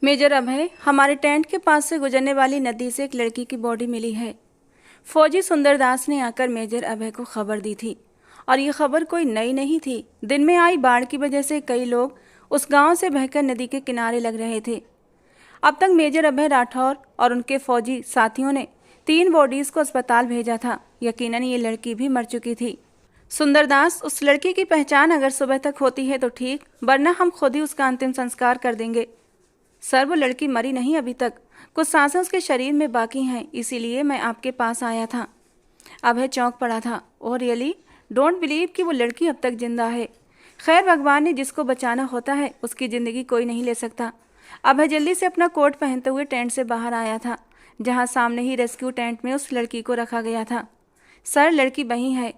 Major अभय, हमारे tent के पास से गुजरने वाली नदी से एक लड़की की बॉडी मिली है। फौजी सुंदरदास ने आकर मेजर अभय को खबर दी थी और ये खबर कोई नई नहीं थी। दिन में आई बाढ़ की वजह से कई लोग उस गांव से बहकर नदी के किनारे लग रहे थे। अब तक मेजर अभय राठौर और उनके फौजी साथियों ने 3 बॉडीज को अस्पताल भेजा था। यकीनन ये लड़की भी मर चुकी थी। सुंदरदास, उस लड़की की पहचान अगर सुबह तक होती है तो ठीक, वरना हम खुद ही उसका अंतिम संस्कार कर देंगे। सर, वो लड़की मरी नहीं अभी तक, कुछ सांसें उसके शरीर में बाकी हैं, इसीलिए मैं आपके पास आया था। अभय चौंक पड़ा था। Oh really? डोंट बिलीव कि वो लड़की अब तक जिंदा है। खैर, भगवान ने जिसको बचाना होता है उसकी ज़िंदगी कोई नहीं ले सकता। अभय जल्दी से अपना कोट पहनते हुए टेंट से बाहर आया था, जहाँ सामने ही रेस्क्यू टेंट में उस लड़की को रखा गया था। सर, लड़की वही है।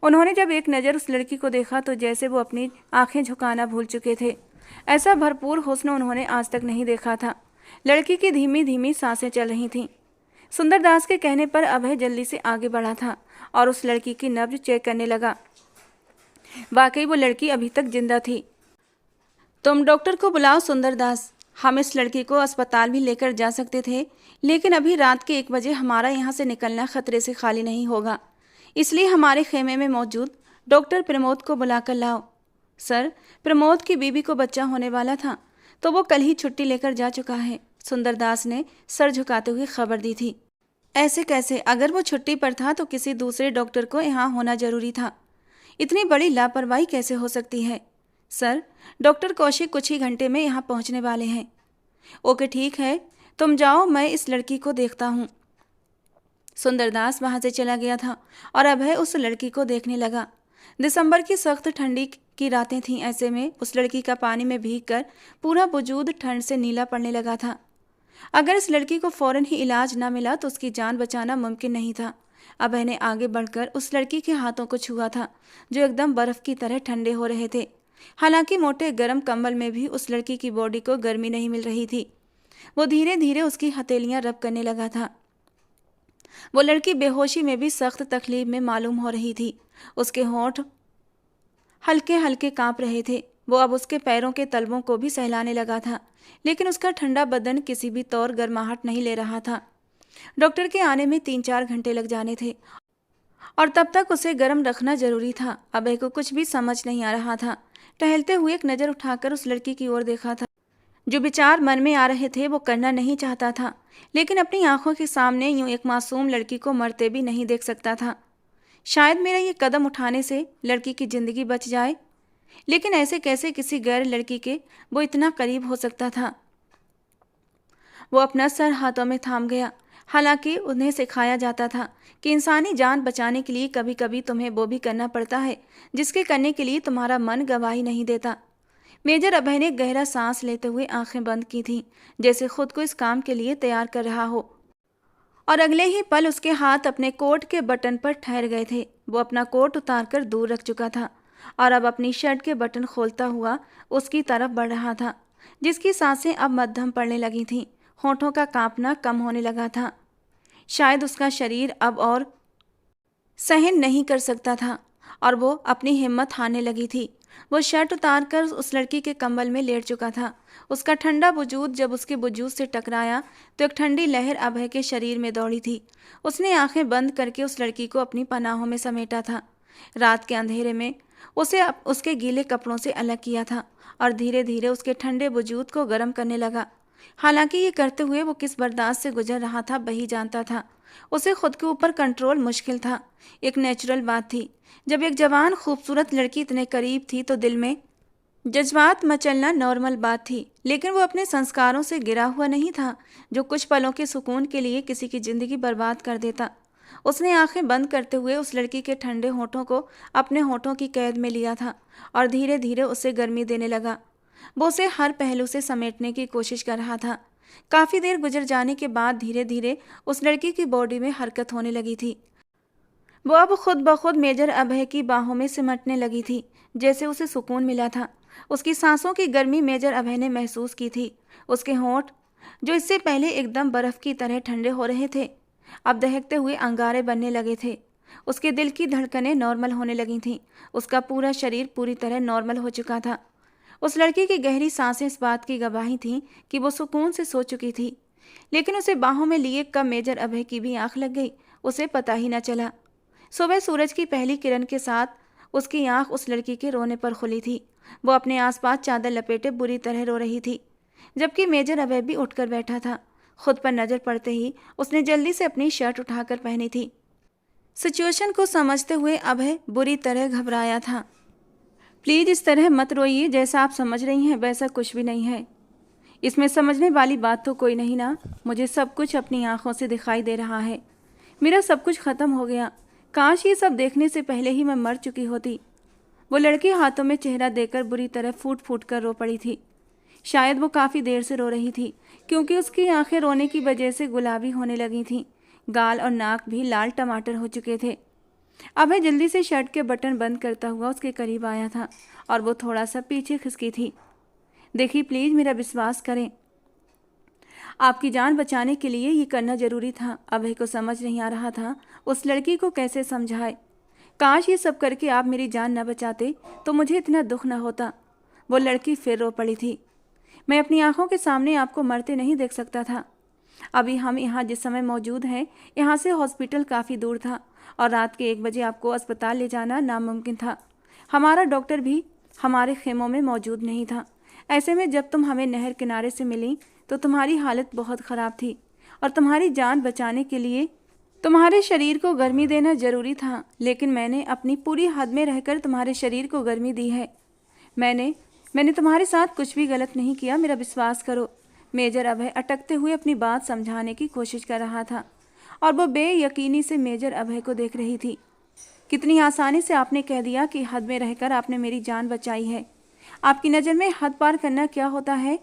उन्होंने जब एक नज़र उस लड़की को देखा तो जैसे वो अपनी आंखें झुकाना भूल चुके थे। ऐसा भरपूर हुस्न उन्होंने आज तक नहीं देखा था। लड़की की धीमी धीमी सांसें चल रही थीं। सुंदरदास के कहने पर अभय जल्दी से आगे बढ़ा था और उस लड़की की नब्ज चेक करने लगा। वाकई वो लड़की अभी तक जिंदा थी। तुम डॉक्टर को बुलाओ सुंदरदास। हम इस लड़की को अस्पताल भी लेकर जा सकते थे, लेकिन अभी रात के 1 बजे हमारा यहाँ से निकलना खतरे से खाली नहीं होगा, इसलिए हमारे खेमे में मौजूद डॉक्टर प्रमोद को बुलाकर लाओ। सर, प्रमोद की बीबी को बच्चा होने वाला था, तो वो कल ही छुट्टी लेकर जा चुका है। सुंदरदास ने सर झुकाते हुए खबर दी थी। ऐसे कैसे? अगर वो छुट्टी पर था तो किसी दूसरे डॉक्टर को यहाँ होना जरूरी था। इतनी बड़ी लापरवाही कैसे हो सकती है? सर, डॉक्टर कौशिक कुछ ही घंटे में यहाँ पहुँचने वाले हैं। ओके ठीक है, तुम जाओ, मैं इस लड़की को देखता हूँ। सुंदरदास वहाँ से चला गया था और अभय उस लड़की को देखने लगा। दिसंबर की सख्त ठंडी की रातें थीं। ऐसे में उस लड़की का पानी में भीगकर पूरा वजूद ठंड से नीला पड़ने लगा था। अगर इस लड़की को फौरन ही इलाज न मिला तो उसकी जान बचाना मुमकिन नहीं था। अभय ने आगे बढ़कर उस लड़की के हाथों को छुआ था, जो एकदम बर्फ की तरह ठंडे हो रहे थे। हालांकि मोटे गर्म कंबल में भी उस लड़की की बॉडी को गर्मी नहीं मिल रही थी। वो धीरे धीरे उसकी हथेलियां रब करने लगा था। वो लड़की बेहोशी में भी सख्त तकलीफ में मालूम हो रही थी। उसके होंठ हल्के हल्के कांप रहे थे। वो अब उसके पैरों के तलवों को भी सहलाने लगा था, लेकिन उसका ठंडा बदन किसी भी तौर गर्माहट नहीं ले रहा था। डॉक्टर के आने में 3-4 घंटे लग जाने थे और तब तक उसे गर्म रखना जरूरी था। अभय को कुछ भी समझ नहीं आ रहा था। टहलते हुए एक नज़र उठाकर उस लड़की की ओर देखा था। जो विचार मन में आ रहे थे वो करना नहीं चाहता था, लेकिन अपनी आंखों के सामने यूं एक मासूम लड़की को मरते भी नहीं देख सकता था। शायद मेरा ये कदम उठाने से लड़की की जिंदगी बच जाए, लेकिन ऐसे कैसे किसी गैर लड़की के वो इतना करीब हो सकता था? वो अपना सर हाथों में थाम गया। हालांकि उन्हें सिखाया जाता था कि इंसानी जान बचाने के लिए कभी कभी तुम्हें वो भी करना पड़ता है जिसके करने के लिए तुम्हारा मन गवाही नहीं देता। मेजर अभय ने गहरा सांस लेते हुए आंखें बंद की थीं, जैसे खुद को इस काम के लिए तैयार कर रहा हो, और अगले ही पल उसके हाथ अपने कोट के बटन पर ठहर गए थे। वो अपना कोट उतारकर दूर रख चुका था और अब अपनी शर्ट के बटन खोलता हुआ उसकी तरफ बढ़ रहा था, जिसकी सांसें अब मध्यम पड़ने लगी थीं। होठों का कांपना कम होने लगा था। शायद उसका शरीर अब और सहन नहीं कर सकता था और वो अपनी हिम्मत हारने लगी थी। वो शर्ट उतारकर उस लड़की के कंबल में लेट चुका था। उसका ठंडा वजूद जब उसके वजूद से टकराया तो एक ठंडी लहर अभय के शरीर में दौड़ी थी। उसने आंखें बंद करके उस लड़की को अपनी पनाहों में समेटा था। रात के अंधेरे में उसे उसके गीले कपड़ों से अलग किया था और धीरे धीरे उसके ठंडे वजूद को गर्म करने लगा। हालांकि ये करते हुए वो किस बर्दाश्त से गुजर रहा था वही जानता था। उसे खुद के ऊपर कंट्रोल मुश्किल था। एक नेचुरल बात थी। जब एक जवान खूबसूरत लड़की इतने करीब थी तो दिल में जज्बात मचलना नॉर्मल बात थी, लेकिन वो अपने संस्कारों से गिरा हुआ नहीं था जो कुछ पलों के सुकून के लिए किसी की जिंदगी बर्बाद कर देता। उसने आंखें बंद करते हुए उस लड़की के ठंडे होठों को अपने होठों की कैद में लिया था और धीरे धीरे उसे गर्मी देने लगा। वो उसे हर पहलू से समेटने की कोशिश कर रहा था। काफ़ी देर गुजर जाने के बाद धीरे धीरे उस लड़की की बॉडी में हरकत होने लगी थी। वो अब खुद ब खुद मेजर अभय की बाहों में सिमटने लगी थी, जैसे उसे सुकून मिला था। उसकी सांसों की गर्मी मेजर अभय ने महसूस की थी। उसके होंठ, जो इससे पहले एकदम बर्फ की तरह ठंडे हो रहे थे, अब दहकते हुए अंगारे बनने लगे थे। उसके दिल की धड़कनें नॉर्मल होने लगी थीं। उसका पूरा शरीर पूरी तरह नॉर्मल हो चुका था। उस लड़की की गहरी सांसें इस बात की गवाही थीं कि वो सुकून से सो चुकी थी। लेकिन उसे बाहों में लिए कब मेजर अभय की भी आंख लग गई, उसे पता ही न चला। सुबह सूरज की पहली किरण के साथ उसकी आंख उस लड़की के रोने पर खुली थी। वो अपने आसपास चादर लपेटे बुरी तरह रो रही थी, जबकि मेजर अभय भी उठकर बैठा था। खुद पर नजर पड़ते ही उसने जल्दी से अपनी शर्ट उठाकर पहनी थी। सिचुएशन को समझते हुए अभय बुरी तरह घबराया था। प्लीज इस तरह मत रोइए, जैसा आप समझ रही हैं वैसा कुछ भी नहीं है। इसमें समझने वाली बात तो कोई नहीं ना। मुझे सब कुछ अपनी आंखों से दिखाई दे रहा है। मेरा सब कुछ खत्म हो गया। काश ये सब देखने से पहले ही मैं मर चुकी होती। वो लड़की हाथों में चेहरा देकर बुरी तरह फूट फूट कर रो पड़ी थी। शायद वो काफ़ी देर से रो रही थी, क्योंकि उसकी आंखें रोने की वजह से गुलाबी होने लगी थीं। गाल और नाक भी लाल टमाटर हो चुके थे। अभय जल्दी से शर्ट के बटन बंद करता हुआ उसके करीब आया था और वो थोड़ा सा पीछे खिसकी थी। देखिए प्लीज़ मेरा विश्वास करें, आपकी जान बचाने के लिए ये करना जरूरी था। अभय को समझ नहीं आ रहा था उस लड़की को कैसे समझाए। काश ये सब करके आप मेरी जान न बचाते तो मुझे इतना दुख न होता। वो लड़की फिर रो पड़ी थी। मैं अपनी आंखों के सामने आपको मरते नहीं देख सकता था। अभी हम यहाँ जिस समय मौजूद हैं, यहाँ से हॉस्पिटल काफ़ी दूर था और रात के 1 बजे आपको अस्पताल ले जाना नामुमकिन था। हमारा डॉक्टर भी हमारे खेमों में मौजूद नहीं था। ऐसे में जब तुम हमें नहर किनारे से मिली तो तुम्हारी हालत बहुत ख़राब थी और तुम्हारी जान बचाने के लिए तुम्हारे शरीर को गर्मी देना ज़रूरी था। लेकिन मैंने अपनी पूरी हद में रहकर तुम्हारे शरीर को गर्मी दी है। मैंने तुम्हारे साथ कुछ भी गलत नहीं किया, मेरा विश्वास करो। मेजर अभय अटकते हुए अपनी बात समझाने की कोशिश कर रहा था और वो बेयकीनी से मेजर अभय को देख रही थी। कितनी आसानी से आपने कह दिया कि हद में रहकर आपने मेरी जान बचाई है। आपकी नज़र में हद पार करना क्या होता है?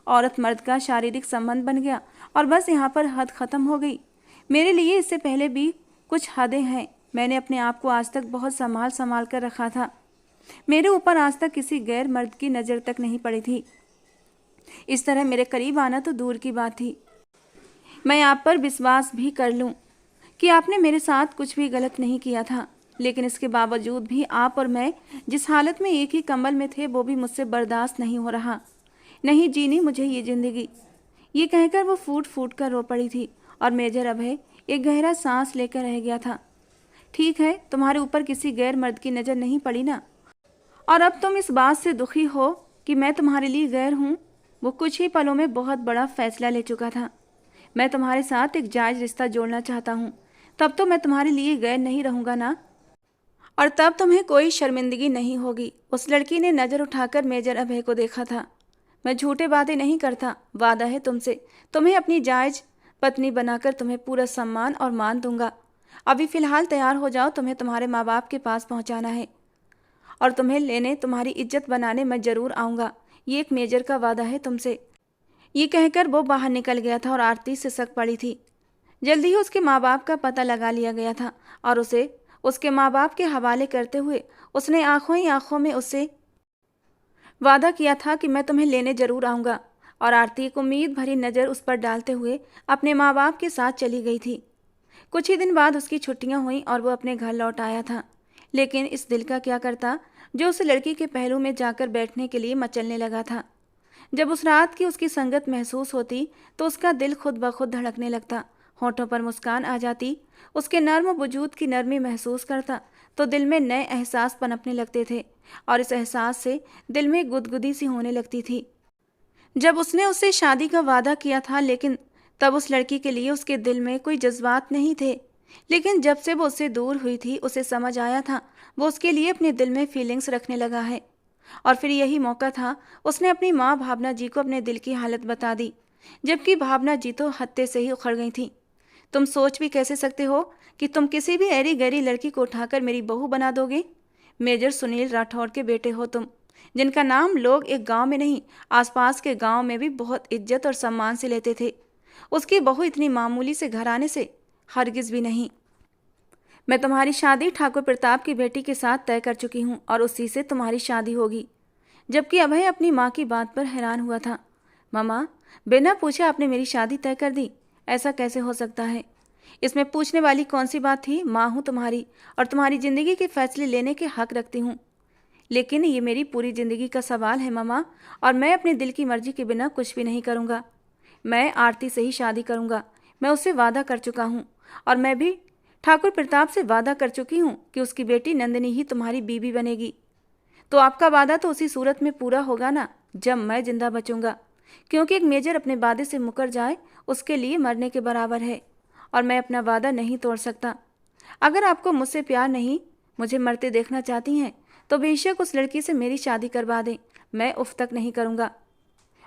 औरत मर्द का शारीरिक संबंध बन गया और बस यहाँ पर हद ख़त्म हो गई। मेरे लिए इससे पहले भी कुछ हदें हैं। मैंने अपने आप को आज तक बहुत संभाल कर रखा था। मेरे ऊपर आज तक किसी गैर मर्द की नज़र तक नहीं पड़ी थी। इस तरह मेरे करीब आना तो दूर की बात थी। मैं आप पर विश्वास भी कर लूं कि आपने मेरे साथ कुछ भी गलत नहीं किया था, लेकिन इसके बावजूद भी आप और मैं जिस हालत में एक ही कंबल में थे वो भी मुझसे बर्दाश्त नहीं हो रहा। नहीं जीनी मुझे ये ज़िंदगी। ये कहकर वो फूट फूट कर रो पड़ी थी और मेजर अभय एक गहरा सांस लेकर रह गया था। ठीक है, तुम्हारे ऊपर किसी गैर मर्द की नज़र नहीं पड़ी ना, और अब तुम इस बात से दुखी हो कि मैं तुम्हारे लिए गैर हूँ। वो कुछ ही पलों में बहुत बड़ा फैसला ले चुका था। मैं तुम्हारे साथ एक जायज़ रिश्ता जोड़ना चाहता हूँ। तब तो मैं तुम्हारे लिए गैर नहीं रहूँगा ना, और तब तुम्हें कोई शर्मिंदगी नहीं होगी। उस लड़की ने नज़र उठाकर मेजर अभय को देखा था। मैं झूठे वादे नहीं करता, वादा है तुमसे, तुम्हें अपनी जायज़ पत्नी बनाकर तुम्हें पूरा सम्मान और मान दूंगा। अभी फ़िलहाल तैयार हो जाओ, तुम्हें तुम्हारे माँ बाप के पास पहुँचाना है और तुम्हें लेने, तुम्हारी इज्जत बनाने मैं ज़रूर आऊँगा। ये एक मेजर का वादा है तुमसे। ये कहकर वो बाहर निकल गया था और आरती सिसक पड़ी थी। जल्दी ही उसके माँ बाप का पता लगा लिया गया था और उसे उसके माँ बाप के हवाले करते हुए उसने आंखों ही आंखों में उससे वादा किया था कि मैं तुम्हें लेने ज़रूर आऊँगा। और आरती एक उम्मीद भरी नज़र उस पर डालते हुए अपने माँ बाप के साथ चली गई थी। कुछ ही दिन बाद उसकी छुट्टियाँ हुईं और वो अपने घर लौट आया था। लेकिन इस दिल का क्या करता जो उस लड़की के पहलू में जाकर बैठने के लिए मचलने लगा था। जब उस रात की उसकी संगत महसूस होती तो उसका दिल खुद ब खुद धड़कने लगता, होठों पर मुस्कान आ जाती, उसके नर्म वजूद की नरमी महसूस करता तो दिल में नए एहसास पनपने लगते थे और इस एहसास से दिल में गुदगुदी सी होने लगती थी। जब उसने उससे शादी का वादा किया था, लेकिन तब उस लड़की के लिए उसके दिल में कोई जज्बात नहीं थे। लेकिन जब से वो उससे दूर हुई थी उसे समझ आया था वो उसके लिए अपने दिल में फीलिंग्स रखने लगा है। और फिर यही मौका था, उसने अपनी माँ भावना जी को अपने दिल की हालत बता दी, जबकि भावना जी तो हत्ते से ही उखड़ गई थी। तुम सोच भी कैसे सकते हो कि तुम किसी भी ऐरी गैरी लड़की को उठाकर मेरी बहू बना दोगे? मेजर सुनील राठौर के बेटे हो तुम, जिनका नाम लोग एक गांव में नहीं आसपास के गांव में भी बहुत इज्जत और सम्मान से लेते थे। उसकी बहू इतनी मामूली से घराने से हरगिज भी नहीं। मैं तुम्हारी शादी ठाकुर प्रताप की बेटी के साथ तय कर चुकी हूँ और उसी से तुम्हारी शादी होगी। जबकि अभय अपनी माँ की बात पर हैरान हुआ था। मामा, बिना पूछे आपने मेरी शादी तय कर दी, ऐसा कैसे हो सकता है? इसमें पूछने वाली कौन सी बात थी? माँ हूँ तुम्हारी और तुम्हारी ज़िंदगी के फैसले लेने के हक रखती हूँ। लेकिन ये मेरी पूरी ज़िंदगी का सवाल है मम्मा, और मैं अपने दिल की मर्जी के बिना कुछ भी नहीं करूँगा। मैं आरती से ही शादी करूँगा। मैं उससे वादा कर चुका हूँ, और मैं भी ठाकुर प्रताप से वादा कर चुकी हूँ कि उसकी बेटी नंदिनी ही तुम्हारी बीवी बनेगी। तो आपका वादा तो उसी सूरत में पूरा होगा ना, जब मैं जिंदा बचूंगा, क्योंकि एक मेजर अपने वादे से मुकर जाए उसके लिए मरने के बराबर है, और मैं अपना वादा नहीं तोड़ सकता। अगर आपको मुझसे प्यार नहीं, मुझे मरते देखना चाहती हैं, तो बेशक उस लड़की से मेरी शादी करवा दें, मैं उफ तक नहीं करूँगा।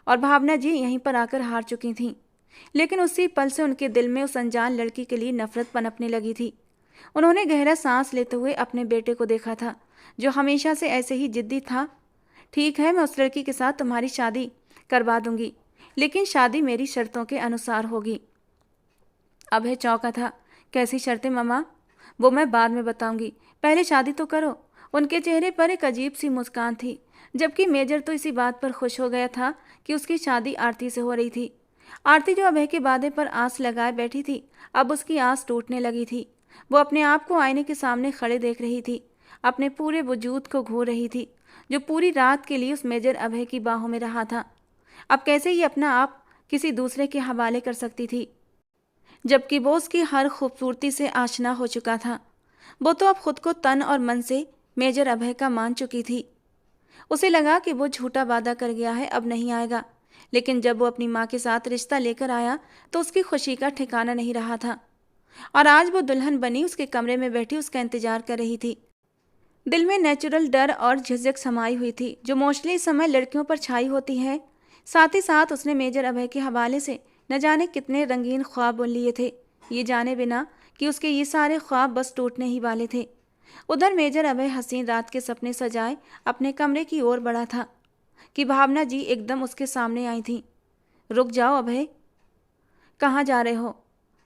और भावना जी यहीं पर आकर हार चुकी थीं, लेकिन उसी पल से उनके दिल में उस अनजान लड़की के लिए नफरत पनपने लगी थी। उन्होंने गहरा सांस लेते हुए अपने बेटे को देखा था, जो हमेशा से ऐसे ही जिद्दी था। ठीक है, मैं उस लड़की के साथ तुम्हारी शादी करवा दूंगी, लेकिन शादी मेरी शर्तों के अनुसार होगी। अभय चौंका था। कैसी शर्तें मम्मा? वो मैं बाद में बताऊंगी, पहले शादी तो करो। उनके चेहरे पर एक अजीब सी मुस्कान थी, जबकि मेजर तो इसी बात पर खुश हो गया था कि उसकी शादी आरती से हो रही थी। आरती जो अभय के वादे पर आस लगाए बैठी थी, अब उसकी आस टूटने लगी थी। वो अपने आप को आईने के सामने खड़े देख रही थी, अपने पूरे वजूद को घो रही थी, जो पूरी रात के लिए उस मेजर अभय की बाहों में रहा था। अब कैसे ये अपना आप किसी दूसरे के हवाले कर सकती थी, जबकि वो उसकी हर खूबसूरती से आशना हो चुका था। वो तो अब खुद को तन और मन से मेजर अभय का मान चुकी थी। उसे लगा कि वो झूठा वादा कर गया है, अब नहीं आएगा। लेकिन जब वो अपनी माँ के साथ रिश्ता लेकर आया तो उसकी खुशी का ठिकाना नहीं रहा था, और आज वो दुल्हन बनी उसके कमरे में बैठी उसका इंतजार कर रही थी। दिल में नेचुरल डर और झिझक समाई हुई थी, जो मोस्टली इस समय लड़कियों पर छाई होती है। साथ ही साथ उसने मेजर अभय के हवाले से न जाने कितने रंगीन ख्वाब बुन लिए थे, ये जाने बिना कि उसके ये सारे ख्वाब बस टूटने ही वाले थे। उधर मेजर अभय हसीन रात के सपने सजाए अपने कमरे की ओर बढ़ा था कि भावना जी एकदम उसके सामने आई थी। रुक जाओ अभय, कहाँ जा रहे हो?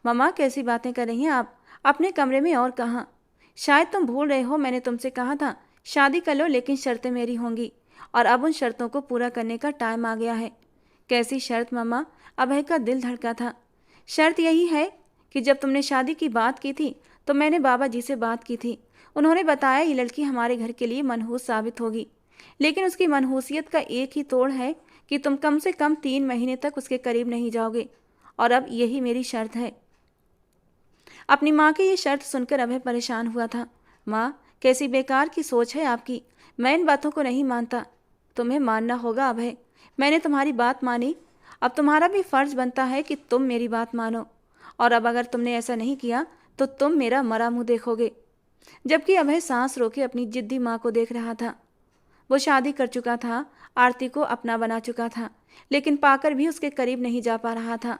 मम्मा कैसी बातें कर रही हैं आप? अपने कमरे में और कहाँ? शायद तुम भूल रहे हो, मैंने तुमसे कहा था शादी कर लो, लेकिन शर्तें मेरी होंगी, और अब उन शर्तों को पूरा करने का टाइम आ गया है। कैसी शर्त मम्मा? अभय का दिल धड़का था। शर्त यही है कि जब तुमने शादी की बात की थी तो मैंने बाबा जी से बात की थी। उन्होंने बताया ये लड़की हमारे घर के लिए मनहूस साबित होगी, लेकिन उसकी मनहूसियत का एक ही तोड़ है कि तुम कम से कम 3 महीने तक उसके करीब नहीं जाओगे, और अब यही मेरी शर्त है। अपनी माँ की ये शर्त सुनकर अभय परेशान हुआ था। माँ, कैसी बेकार की सोच है आपकी, मैं इन बातों को नहीं मानता। तुम्हें मानना होगा अभय, मैंने तुम्हारी बात मानी, अब तुम्हारा भी फर्ज बनता है कि तुम मेरी बात मानो, और अब अगर तुमने ऐसा नहीं किया तो तुम मेरा मरा मुंह देखोगे। जबकि अभय सांस रोके अपनी जिद्दी माँ को देख रहा था। वो शादी कर चुका था, आरती को अपना बना चुका था, लेकिन पाकर भी उसके करीब नहीं जा पा रहा था।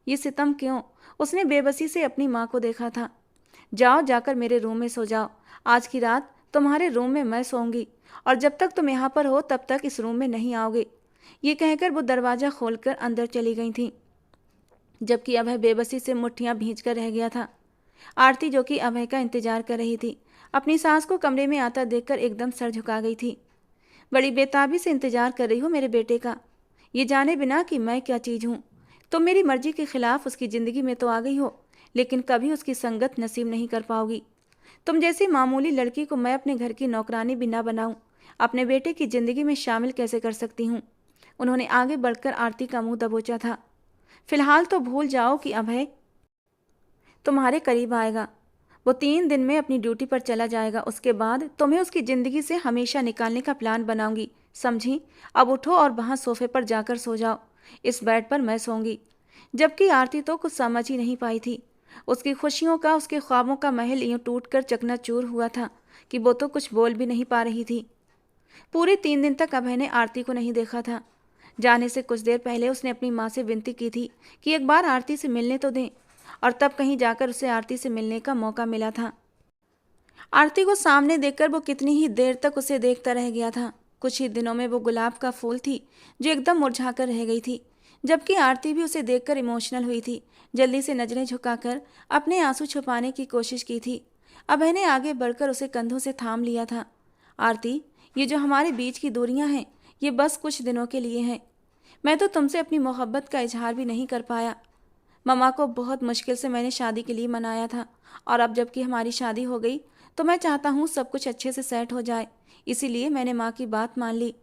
ये सितम क्यों? उसने बेबसी से अपनी माँ को देखा था। जाओ, जाकर मेरे रूम में सो जाओ, आज की रात तुम्हारे रूम में मैं सोऊंगी, और जब तक तुम यहाँ पर हो तब तक इस रूम में नहीं आओगे। ये कहकर वो दरवाज़ा खोलकर अंदर चली गई थी, जबकि अभय बेबसी से मुट्ठियाँ भींच कर रह गया था। आरती, जो कि अभय का इंतजार कर रही थी, अपनी सास को कमरे में आता देखकर एकदम सर झुका गई थी। बड़ी बेताबी से इंतजार कर रही हो मेरे बेटे का, ये जाने बिना कि मैं क्या चीज़ हूँ। तुम मेरी मर्जी के खिलाफ उसकी ज़िंदगी में तो आ गई हो, लेकिन कभी उसकी संगत नसीब नहीं कर पाओगी। तुम जैसी मामूली लड़की को मैं अपने घर की नौकरानी भी ना बनाऊं, अपने बेटे की ज़िंदगी में शामिल कैसे कर सकती हूँ? उन्होंने आगे बढ़कर आरती का मुंह दबोचा था। फिलहाल तो भूल जाओ कि अभय तुम्हारे करीब आएगा। वो 3 दिन में अपनी ड्यूटी पर चला जाएगा, उसके बाद तुम्हें उसकी ज़िंदगी से हमेशा निकालने का प्लान बनाऊंगी, समझी? अब उठो और वहाँ सोफे पर जाकर सो जाओ, इस बेड पर मैं सोऊंगी। जबकि आरती तो कुछ समझ ही नहीं पाई थी। उसकी खुशियों का, उसके ख्वाबों का महल यूँ टूट कर चकनाचूर हुआ था कि वो तो कुछ बोल भी नहीं पा रही थी। पूरे 3 दिन तक अभय ने आरती को नहीं देखा था। जाने से कुछ देर पहले उसने अपनी माँ से विनती की थी कि एक बार आरती से मिलने तो दें, और तब कहीं जाकर उसे आरती से मिलने का मौका मिला था। आरती को सामने देखकर वो कितनी ही देर तक उसे देखता रह गया था। कुछ ही दिनों में वो गुलाब का फूल थी जो एकदम मुरझा कर रह गई थी, जबकि आरती भी उसे देखकर इमोशनल हुई थी। जल्दी से नजरें झुकाकर अपने आंसू छुपाने की कोशिश की थी। अभय ने आगे बढ़कर उसे कंधों से थाम लिया था। आरती, ये जो हमारे बीच की दूरियां हैं, ये बस कुछ दिनों के लिए हैं। मैं तो तुमसे अपनी मोहब्बत का इजहार भी नहीं कर पाया। मम्मा को बहुत मुश्किल से मैंने शादी के लिए मनाया था, और अब जबकि हमारी शादी हो गई तो मैं चाहता हूँ सब कुछ अच्छे से सेट हो जाए, इसीलिए मैंने माँ की बात मान ली।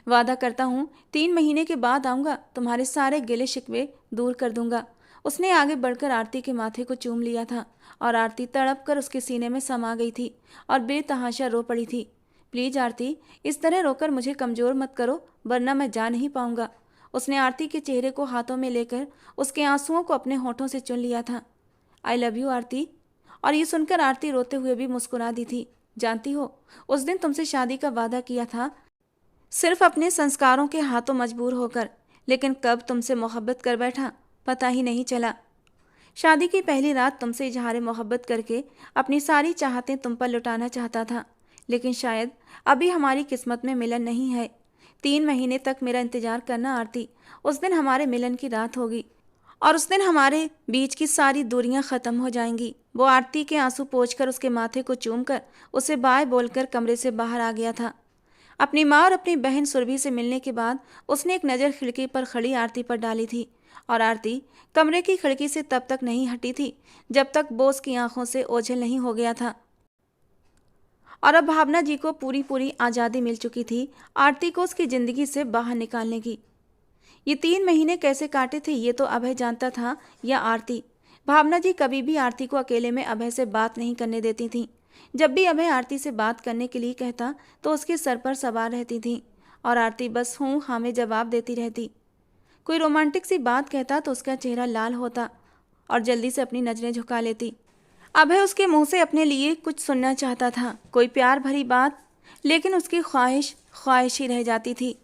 वादा करता हूँ 3 महीने के बाद आऊँगा, तुम्हारे सारे गिले शिकवे दूर कर दूंगा। उसने आगे बढ़कर आरती के माथे को चूम लिया था और आरती तड़प कर उसके सीने में समा गई थी और बेतहाशा रो पड़ी थी। प्लीज आरती, इस तरह रोकर मुझे कमजोर मत करो, वरना मैं जा नहीं पाऊंगा। उसने आरती के चेहरे को हाथों में लेकर उसके आंसुओं को अपने होठों से चुन लिया था। आई लव यू आरती। और ये सुनकर आरती रोते हुए भी मुस्कुरा दी थी। जानती हो, उस दिन तुमसे शादी का वादा किया था, सिर्फ अपने संस्कारों के हाथों मजबूर होकर, लेकिन कब तुमसे मोहब्बत कर बैठा पता ही नहीं चला। शादी की पहली रात तुमसे इजहार मोहब्बत करके अपनी सारी चाहतें तुम पर लुटाना चाहता था, लेकिन शायद अभी हमारी किस्मत में मिलन नहीं है। 3 महीने तक मेरा इंतजार करना आरती, उस दिन हमारे मिलन की रात होगी और उस दिन हमारे बीच की सारी दूरियां खत्म हो जाएंगी। वो आरती के आंसू पोंछकर उसके माथे को चूमकर उसे बाय बोलकर कमरे से बाहर आ गया था। अपनी माँ और अपनी बहन सुरभि से मिलने के बाद उसने एक नज़र खिड़की पर खड़ी आरती पर डाली थी और आरती कमरे की खिड़की से तब तक नहीं हटी थी जब तक वो उसकी आंखों से ओझल नहीं हो गया था। और अब भावना जी को पूरी पूरी आज़ादी मिल चुकी थी आरती को उसकी ज़िंदगी से बाहर निकालने की। ये 3 महीने कैसे काटे थे ये तो अभय जानता था या आरती। भावना जी कभी भी आरती को अकेले में अभय से बात नहीं करने देती थीं। जब भी अभय आरती से बात करने के लिए कहता तो उसके सर पर सवार रहती थी और आरती बस हूँ हाँ में जवाब देती रहती। कोई रोमांटिक सी बात कहता तो उसका चेहरा लाल होता और जल्दी से अपनी नजरें झुका लेती। अभय उसके मुंह से अपने लिए कुछ सुनना चाहता था, कोई प्यार भरी बात, लेकिन उसकी ख्वाहिश ख्वाहिश ही रह जाती थी।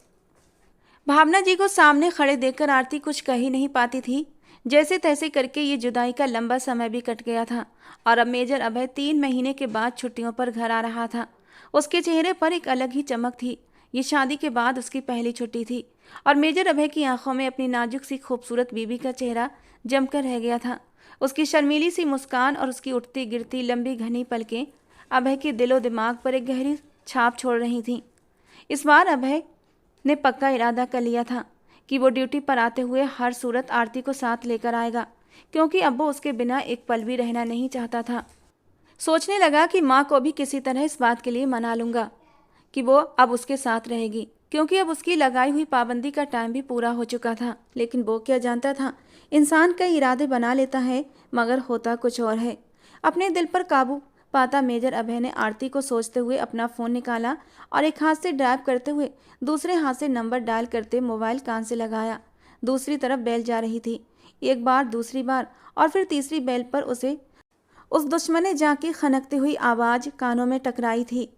भावना जी को सामने खड़े देखकर आरती कुछ कह ही नहीं पाती थी। जैसे तैसे करके ये जुदाई का लंबा समय भी कट गया था और अब मेजर अभय 3 महीने के बाद छुट्टियों पर घर आ रहा था। उसके चेहरे पर एक अलग ही चमक थी। ये शादी के बाद उसकी पहली छुट्टी थी और मेजर अभय की आंखों में अपनी नाजुक सी खूबसूरत बीबी का चेहरा जमकर रह गया था। उसकी शर्मीली सी मुस्कान और उसकी उठती गिरती लंबी घनी पलकें अभय के दिलो दिमाग पर एक गहरी छाप छोड़ रही थीं। इस बार अभय ने पक्का इरादा कर लिया था कि वो ड्यूटी पर आते हुए हर सूरत आरती को साथ लेकर आएगा, क्योंकि अब वो उसके बिना एक पल भी रहना नहीं चाहता था। सोचने लगा कि माँ को भी किसी तरह इस बात के लिए मना लूँगा कि वो अब उसके साथ रहेगी, क्योंकि अब उसकी लगाई हुई पाबंदी का टाइम भी पूरा हो चुका था। लेकिन वो क्या जानता था, इंसान कई इरादे बना लेता है मगर होता कुछ और है। अपने दिल पर काबू पाता मेजर अभय ने आरती को सोचते हुए अपना फ़ोन निकाला और एक हाथ से ड्राइव करते हुए दूसरे हाथ से नंबर डायल करते मोबाइल कान से लगाया। दूसरी तरफ बेल जा रही थी। एक बार, दूसरी बार और फिर तीसरी बेल पर उसे उस दुश्मने जां की खनकती हुई आवाज़ कानों में टकराई थी,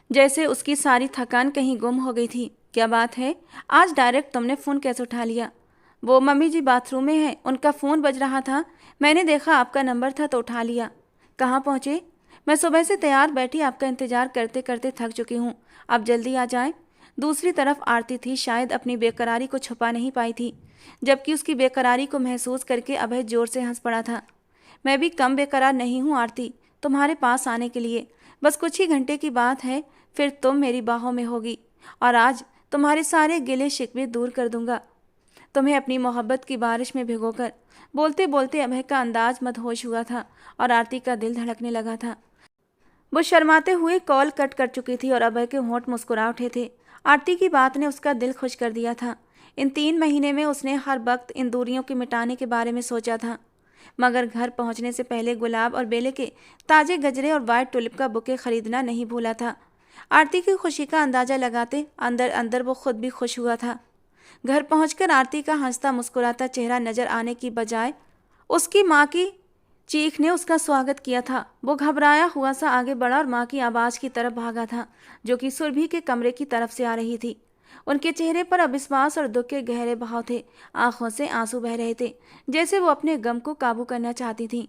जैसे उसकी सारी थकान कहीं गुम हो गई थी। क्या बात है, आज डायरेक्ट तुमने फ़ोन कैसे उठा लिया? वो मम्मी जी बाथरूम में हैं, उनका फ़ोन बज रहा था, मैंने देखा आपका नंबर था तो उठा लिया। कहाँ पहुँचे? मैं सुबह से तैयार बैठी आपका इंतज़ार करते करते थक चुकी हूँ, आप जल्दी आ जाएं। दूसरी तरफ आरती थी, शायद अपनी बेकरारी को छुपा नहीं पाई थी, जबकि उसकी बेकरारी को महसूस करके अभय जोर से हंस पड़ा था। मैं भी कम बेकरार नहीं हूँ आरती, तुम्हारे पास आने के लिए। बस कुछ ही घंटे की बात है, फिर तुम मेरी बाहों में होगी और आज तुम्हारे सारे गिले शिकवे दूर कर दूंगा, तुम्हें अपनी मोहब्बत की बारिश में भिगोकर। बोलते बोलते अभय का अंदाज मदहोश हुआ था और आरती का दिल धड़कने लगा था। वो शर्माते हुए कॉल कट कर चुकी थी और अभय के होंठ मुस्कुरा उठे थे। आरती की बात ने उसका दिल खुश कर दिया था। इन 3 महीने में उसने हर वक्त इन दूरियों के मिटाने के बारे में सोचा था, मगर घर पहुंचने से पहले गुलाब और बेले के ताजे गजरे और वाइट टुलिप का बुके खरीदना नहीं भूला था। आरती की खुशी का अंदाजा लगाते अंदर अंदर वो खुद भी खुश हुआ था। घर पहुंचकर आरती का हंसता मुस्कुराता चेहरा नजर आने की बजाय उसकी माँ की चीख ने उसका स्वागत किया था। वो घबराया हुआ सा आगे बढ़ा और माँ की आवाज़ की तरफ भागा था, जो कि सुरभि के कमरे की तरफ से आ रही थी। उनके चेहरे पर अविश्वास और दुख के गहरे बहाव थे, आंखों से आंसू बह रहे थे, जैसे वो अपने गम को काबू करना चाहती थी।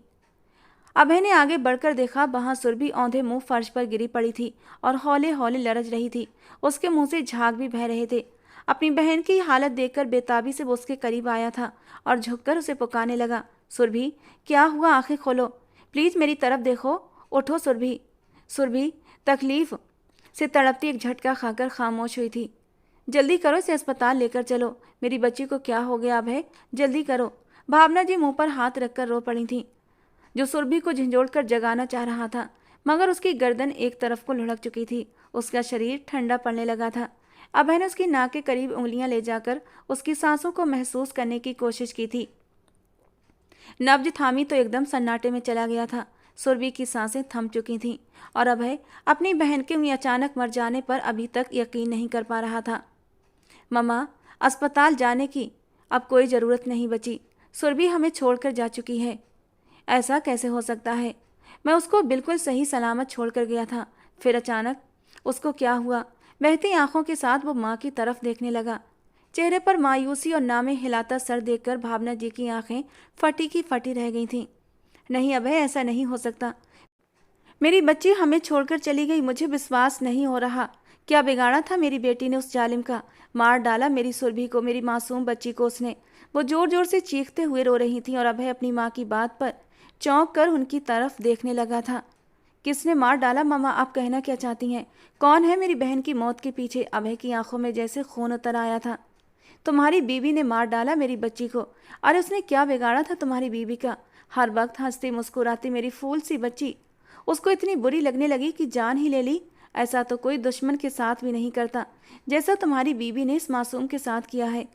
अभय ने आगे बढ़कर देखा, वहां सुरभि औंधे मुंह फर्श पर गिरी पड़ी थी और हौले हौले लरज रही थी। उसके मुंह से झाग भी बह रहे थे। अपनी बहन की हालत देखकर बेताबी से वो उसके करीब आया था और झुककर उसे पुकारने लगा, सुरभि क्या हुआ, आंखें खोलो, प्लीज मेरी तरफ देखो, उठो सुरभि। सुरभि तकलीफ से तड़पती एक झटका खाकर खामोश हुई थी। जल्दी करो, इसे अस्पताल लेकर चलो, मेरी बच्ची को क्या हो गया अभय, जल्दी करो। भावना जी मुंह पर हाथ रखकर रो पड़ी थी। जो सुरभि को झंझोड़कर जगाना चाह रहा था, मगर उसकी गर्दन एक तरफ को लुढ़क चुकी थी। उसका शरीर ठंडा पड़ने लगा था। अभय ने उसकी नाक के करीब उंगलियां ले जाकर उसकी सांसों को महसूस करने की कोशिश की थी। नब्ज थामी तो एकदम सन्नाटे में चला गया था। सुरभि की सांसें थम चुकी थीं और अभय अपनी बहन के उन्हें अचानक मर जाने पर अभी तक यकीन नहीं कर पा रहा था। मम्मा, अस्पताल जाने की अब कोई ज़रूरत नहीं बची। सुरभि हमें छोड़कर जा चुकी है। ऐसा कैसे हो सकता है? मैं उसको बिल्कुल सही सलामत छोड़कर गया था, फिर अचानक उसको क्या हुआ? बहती आंखों के साथ वो माँ की तरफ देखने लगा। चेहरे पर मायूसी और नामे हिलाता सर देखकर भावना जी की आंखें फटी की फटी रह गई थीं। नहीं अभय, ऐसा नहीं हो सकता। मेरी बच्ची हमें छोड़कर चली गई। मुझे विश्वास नहीं हो रहा। क्या बिगाड़ा था मेरी बेटी ने उस जालिम का? मार डाला मेरी सुरभि को, मेरी मासूम बच्ची को उसने। वो जोर जोर से चीखते हुए रो रही थी और अभय अपनी माँ की बात पर चौंक कर उनकी तरफ देखने लगा था। किसने मार डाला मम्मा? आप कहना क्या चाहती हैं? कौन है मेरी बहन की मौत के पीछे? अभय की आंखों में जैसे खून उतर आया था। तुम्हारी बीवी ने मार डाला मेरी बच्ची को। अरे उसने क्या बिगाड़ा था तुम्हारी बीवी का? हर वक्त हंसती मुस्कुराती मेरी फूल सी बच्ची, उसको इतनी बुरी लगने लगी कि जान ही ले ली। ऐसा तो कोई दुश्मन के साथ भी नहीं करता जैसा तुम्हारी बीवी ने इस मासूम के साथ किया है।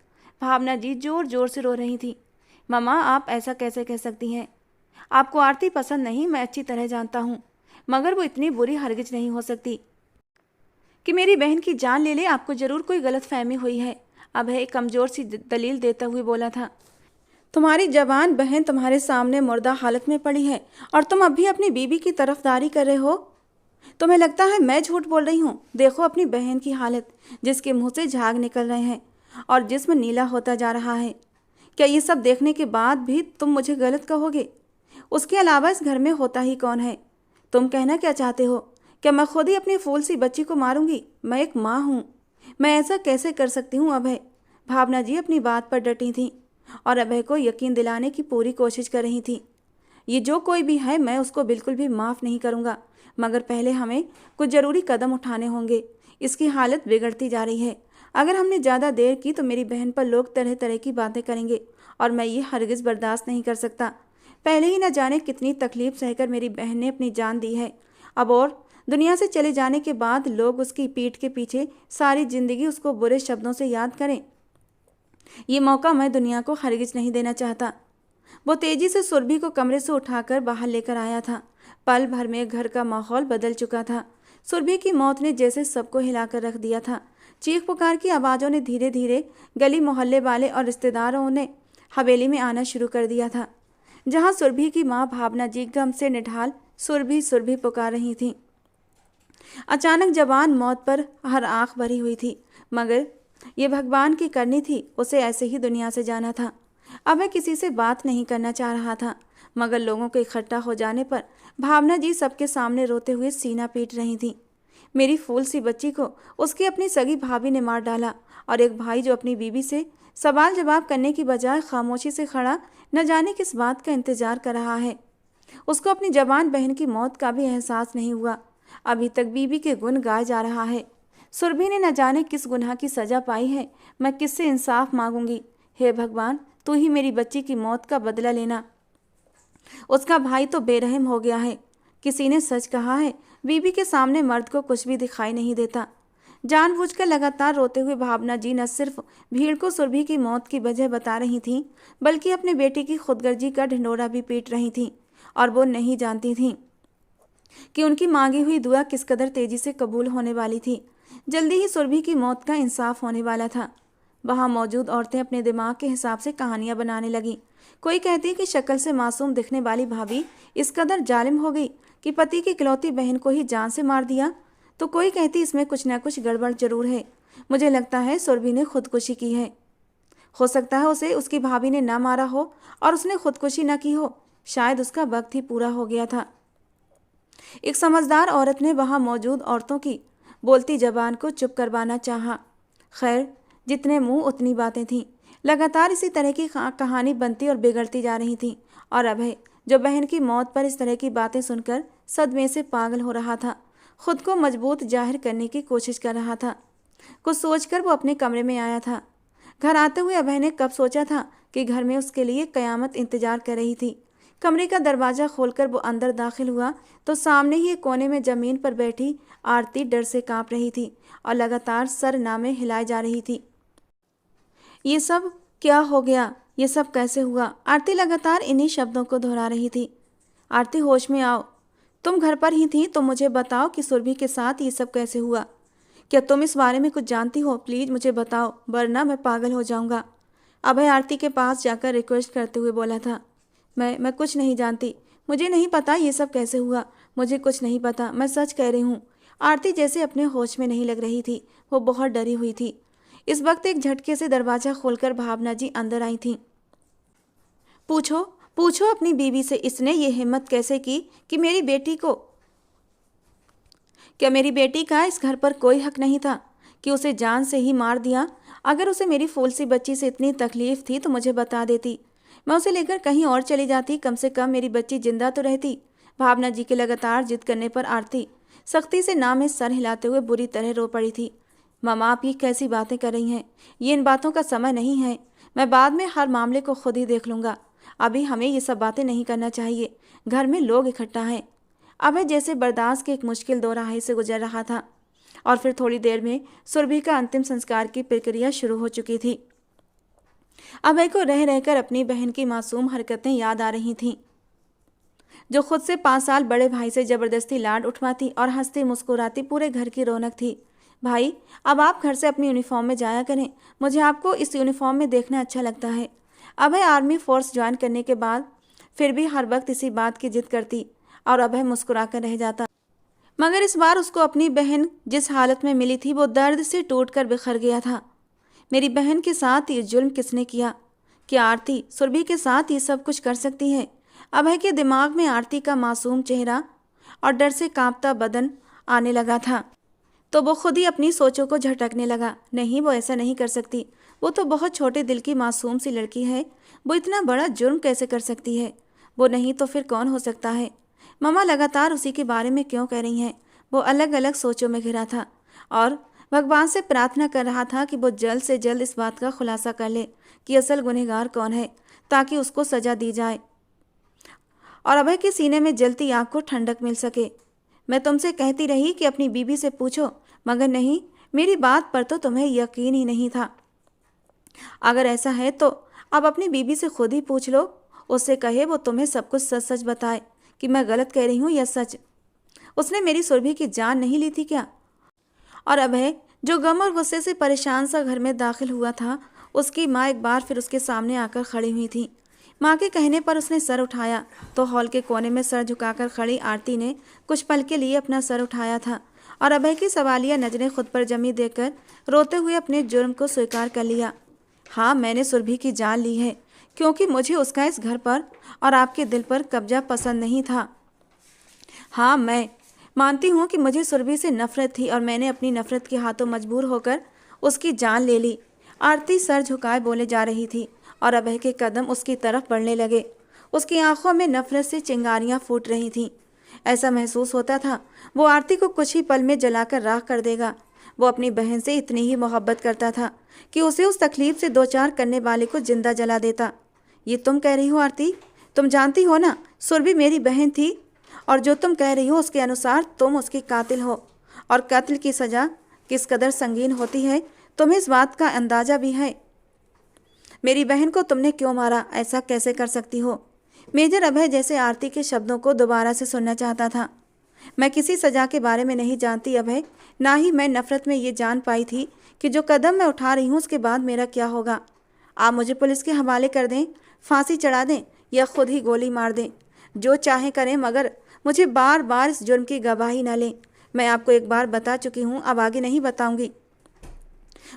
भावना जी जोर जोर से रो रही थी। मम्मा, आप ऐसा कैसे कह सकती हैं? आपको आरती पसंद नहीं, मैं अच्छी तरह जानता हूँ, मगर वो इतनी बुरी हरगिज नहीं हो सकती कि मेरी बहन की जान ले ले। आपको जरूर कोई गलतफहमी हुई है। अभय कमजोर सी दलील देता हुए बोला था। तुम्हारी जवान बहन तुम्हारे सामने मुर्दा हालत में पड़ी है और तुम अब भी अपनी बीवी की तरफदारी कर रहे हो। तुम्हें लगता है मैं झूठ बोल रही हूँ? देखो अपनी बहन की हालत, जिसके मुंह से झाग निकल रहे हैं और जिस्म नीला होता जा रहा है। क्या ये सब देखने के बाद भी तुम मुझे गलत कहोगे? उसके अलावा इस घर में होता ही कौन है? तुम कहना क्या चाहते हो? क्या मैं खुद ही अपनी फूल सी बच्ची को मारूंगी? मैं एक माँ हूँ, मैं ऐसा कैसे कर सकती हूँ अभय? भावना जी अपनी बात पर डटी थी और अभय को यकीन दिलाने की पूरी कोशिश कर रही थी। ये जो कोई भी है, मैं उसको बिल्कुल भी माफ़ नहीं करूँगा, मगर पहले हमें कुछ ज़रूरी कदम उठाने होंगे। इसकी हालत बिगड़ती जा रही है। अगर हमने ज़्यादा देर की तो मेरी बहन पर लोग तरह तरह की बातें करेंगे और मैं ये हरगिज़ बर्दाश्त नहीं कर सकता। पहले ही न जाने कितनी तकलीफ सहकर मेरी बहन ने अपनी जान दी है। अब और दुनिया से चले जाने के बाद लोग उसकी पीठ के पीछे सारी ज़िंदगी उसको बुरे शब्दों से याद करें। ये मौका मैं दुनिया को हरगिज नहीं देना चाहता। वो तेजी से सुरभि को कमरे से उठाकर बाहर लेकर आया था। पल भर में घर का माहौल बदल चुका था। सुरभि की मौत ने जैसे सबको हिलाकर रख दिया था। चीख पुकार की आवाज़ों ने धीरे धीरे गली मोहल्ले वाले और रिश्तेदारों ने हवेली में आना शुरू कर दिया था, जहाँ सुरभि की माँ भावना जी गम से निढाल सुरभि सुरभि पुकार रही थीं। अचानक जवान मौत पर हर आंख भरी हुई थी, मगर ये भगवान की करनी थी। उसे ऐसे ही दुनिया से जाना था। अब वह किसी से बात नहीं करना चाह रहा था, मगर लोगों के इकट्ठा हो जाने पर भावना जी सबके सामने रोते हुए सीना पीट रही थी। मेरी फूल सी बच्ची को उसकी अपनी सगी भाभी ने मार डाला और एक भाई जो अपनी बीवी से सवाल जवाब करने की बजाय खामोशी से खड़ा न जाने किस बात का इंतजार कर रहा है। उसको अपनी जवान बहन की मौत का भी एहसास नहीं हुआ। अभी तक बीवी के गुण गाए जा रहा है। सुरभि ने न जाने किस गुनाह की सजा पाई है। मैं किससे इंसाफ मांगूंगी? हे भगवान, तू ही मेरी बच्ची की मौत का बदला लेना। उसका भाई तो बेरहम हो गया है। किसी ने सच कहा है, बीवी के सामने मर्द को कुछ भी दिखाई नहीं देता। जानबूझकर लगातार रोते हुए भावना जी न सिर्फ भीड़ को सुरभि की मौत की वजह बता रही थीं, बल्कि अपने बेटे की खुदगर्जी का ढिंढोरा भी पीट रही थीं। और वो नहीं जानती थीं कि उनकी मांगी हुई दुआ किस कदर तेजी से कबूल होने वाली थी। जल्दी ही सुरभि की मौत का इंसाफ होने वाला था। वहां मौजूद औरतें अपने दिमाग के हिसाब से कहानियां बनाने लगीं। कोई कहती कि शक्ल से मासूम दिखने वाली भाभी इस कदर जालिम हो गई कि पति की इकलौती बहन को ही जान से मार दिया, तो कोई कहती इसमें कुछ न कुछ गड़बड़ जरूर है। मुझे लगता है सुरभि ने खुदकुशी की है। हो सकता है उसे उसकी भाभी ने ना मारा हो और उसने खुदकुशी न की हो। शायद उसका वक्त ही पूरा हो गया था। एक समझदार औरत ने वहां मौजूद औरतों की बोलती जबान को चुप करवाना चाहा। खैर, जितने मुंह उतनी बातें थीं। लगातार इसी तरह की कहानी बनती और बिगड़ती जा रही थी और अभय, जो बहन की मौत पर इस तरह की बातें सुनकर सदमे से पागल हो रहा था, खुद को मजबूत जाहिर करने की कोशिश कर रहा था। कुछ सोचकर वो अपने कमरे में आया था। घर आते हुए अभय ने कब सोचा था कि घर में उसके लिए कयामत इंतजार कर रही थी। कमरे का दरवाज़ा खोलकर वो अंदर दाखिल हुआ तो सामने ही एक कोने में ज़मीन पर बैठी आरती डर से काँप रही थी और लगातार सर नामे हिलाए जा रही थी। ये सब क्या हो गया? ये सब कैसे हुआ? आरती लगातार इन्हीं शब्दों को दोहरा रही थी। आरती, होश में आओ। तुम घर पर ही थी तो मुझे बताओ कि सुरभि के साथ ये सब कैसे हुआ? क्या तुम इस बारे में कुछ जानती हो? प्लीज़ मुझे बताओ, वरना मैं पागल हो जाऊंगा। अभय आरती के पास जाकर रिक्वेस्ट करते हुए बोला था। मैं कुछ नहीं जानती। मुझे नहीं पता ये सब कैसे हुआ। मुझे कुछ नहीं पता, मैं सच कह रही हूँ। आरती जैसे अपने होश में नहीं लग रही थी। वो बहुत डरी हुई थी। इस वक्त एक झटके से दरवाज़ा खोलकर भावना जी अंदर आई थीं। पूछो पूछो अपनी बीवी से, इसने ये हिम्मत कैसे की कि मेरी बेटी को, क्या मेरी बेटी का इस घर पर कोई हक नहीं था कि उसे जान से ही मार दिया? अगर उसे मेरी फूल सी बच्ची से इतनी तकलीफ थी तो मुझे बता देती। मैं उसे लेकर कहीं और चली जाती, कम से कम मेरी बच्ची जिंदा तो रहती। भावना जी के लगातार जिद करने पर आरती सख्ती से ना में सर हिलाते हुए बुरी तरह रो पड़ी थी। मामा, आप ये कैसी बातें कर रही हैं? ये इन बातों का समय नहीं है। मैं बाद में हर मामले को खुद ही देख लूँगा। अभी हमें ये सब बातें नहीं करना चाहिए। घर में लोग इकट्ठा हैं। अभय जैसे बर्दाश्त के एक मुश्किल दोराहे से गुजर रहा था और फिर थोड़ी देर में सुरभि का अंतिम संस्कार की प्रक्रिया शुरू हो चुकी थी। अभय को रह रहकर अपनी बहन की मासूम हरकतें याद आ रही थीं, जो खुद से 5 साल बड़े भाई से जबरदस्ती लाड उठवाती और हंसती मुस्कुराती पूरे घर की रौनक थी। भाई, अब आप घर से अपनी यूनिफॉर्म में जाया करें। मुझे आपको इस यूनिफॉर्म में देखना अच्छा लगता है। अभय आर्मी फोर्स ज्वाइन करने के बाद फिर भी हर वक्त इसी बात की जिद करती और अभय मुस्कुराकर रह जाता। मगर इस बार उसको अपनी बहन जिस हालत में मिली थी वो दर्द से टूटकर बिखर गया था। मेरी बहन के साथ ये जुल्म किसने किया? क्या आरती सुरभि के साथ ये सब कुछ कर सकती है? अभय के दिमाग में आरती का मासूम चेहरा और डर से कांपता बदन आने लगा था तो वो खुद ही अपनी सोचों को झटकने लगा। नहीं, वो ऐसा नहीं कर सकती। वो तो बहुत छोटे दिल की मासूम सी लड़की है। वो इतना बड़ा जुर्म कैसे कर सकती है? वो नहीं तो फिर कौन हो सकता है? मम्मा लगातार उसी के बारे में क्यों कह रही हैं? वो अलग अलग सोचों में घिरा था और भगवान से प्रार्थना कर रहा था कि वो जल्द से जल्द इस बात का खुलासा कर ले कि असल गुनहगार कौन है, ताकि उसको सज़ा दी जाए और अभय के सीने में जलती आग को ठंडक मिल सके। मैं तुमसे कहती रही कि अपनी बीबी से पूछो, मगर नहीं, मेरी बात पर तो तुम्हें यकीन ही नहीं था। अगर ऐसा है तो अब अपनी बीबी से खुद ही पूछ लो। उससे कहे वो तुम्हें सब कुछ सच सच बताए कि मैं गलत कह रही हूँ या सच। उसने मेरी सुरभि की जान नहीं ली थी क्या? और अभय जो गम और गुस्से से परेशान सा घर में दाखिल हुआ था, उसकी माँ एक बार फिर उसके सामने आकर खड़ी हुई थी। माँ के कहने पर उसने सर उठाया तो हॉल के कोने में सर झुकाकर खड़ी आरती ने कुछ पल के लिए अपना सर उठाया था और अभय की सवालिया नजरें खुद पर जमी देखकर रोते हुए अपने जुर्म को स्वीकार कर लिया। हाँ, मैंने सुरभि की जान ली है क्योंकि मुझे उसका इस घर पर और आपके दिल पर कब्जा पसंद नहीं था। हाँ, मैं मानती हूँ कि मुझे सुरभि से नफरत थी और मैंने अपनी नफरत के हाथों मजबूर होकर उसकी जान ले ली। आरती सर झुकाए बोले जा रही थी और अभय के कदम उसकी तरफ बढ़ने लगे। उसकी आंखों में नफरत से चिंगारियां फूट रही थीं। ऐसा महसूस होता था वो आरती को कुछ ही पल में जलाकर राख कर देगा। वो अपनी बहन से इतनी ही मोहब्बत करता था कि उसे उस तकलीफ से दो चार करने वाले को जिंदा जला देता। ये तुम कह रही हो आरती? तुम जानती हो ना, सुरभि मेरी बहन थी और जो तुम कह रही हो उसके अनुसार तुम उसकी कातिल हो और कत्ल की सज़ा किस कदर संगीन होती है तुम्हें इस बात का अंदाज़ा भी है। मेरी बहन को तुमने क्यों मारा? ऐसा कैसे कर सकती हो? मेजर अभय जैसे आरती के शब्दों को दोबारा से सुनना चाहता था। मैं किसी सज़ा के बारे में नहीं जानती अभय, ना ही मैं नफ़रत में ये जान पाई थी कि जो कदम मैं उठा रही हूँ उसके बाद मेरा क्या होगा। आप मुझे पुलिस के हवाले कर दें, फांसी चढ़ा दें या खुद ही गोली मार दें, जो चाहें करें, मगर मुझे बार बार इस जुर्म की गवाही न लें। मैं आपको एक बार बता चुकी हूँ, अब आगे नहीं बताऊंगी।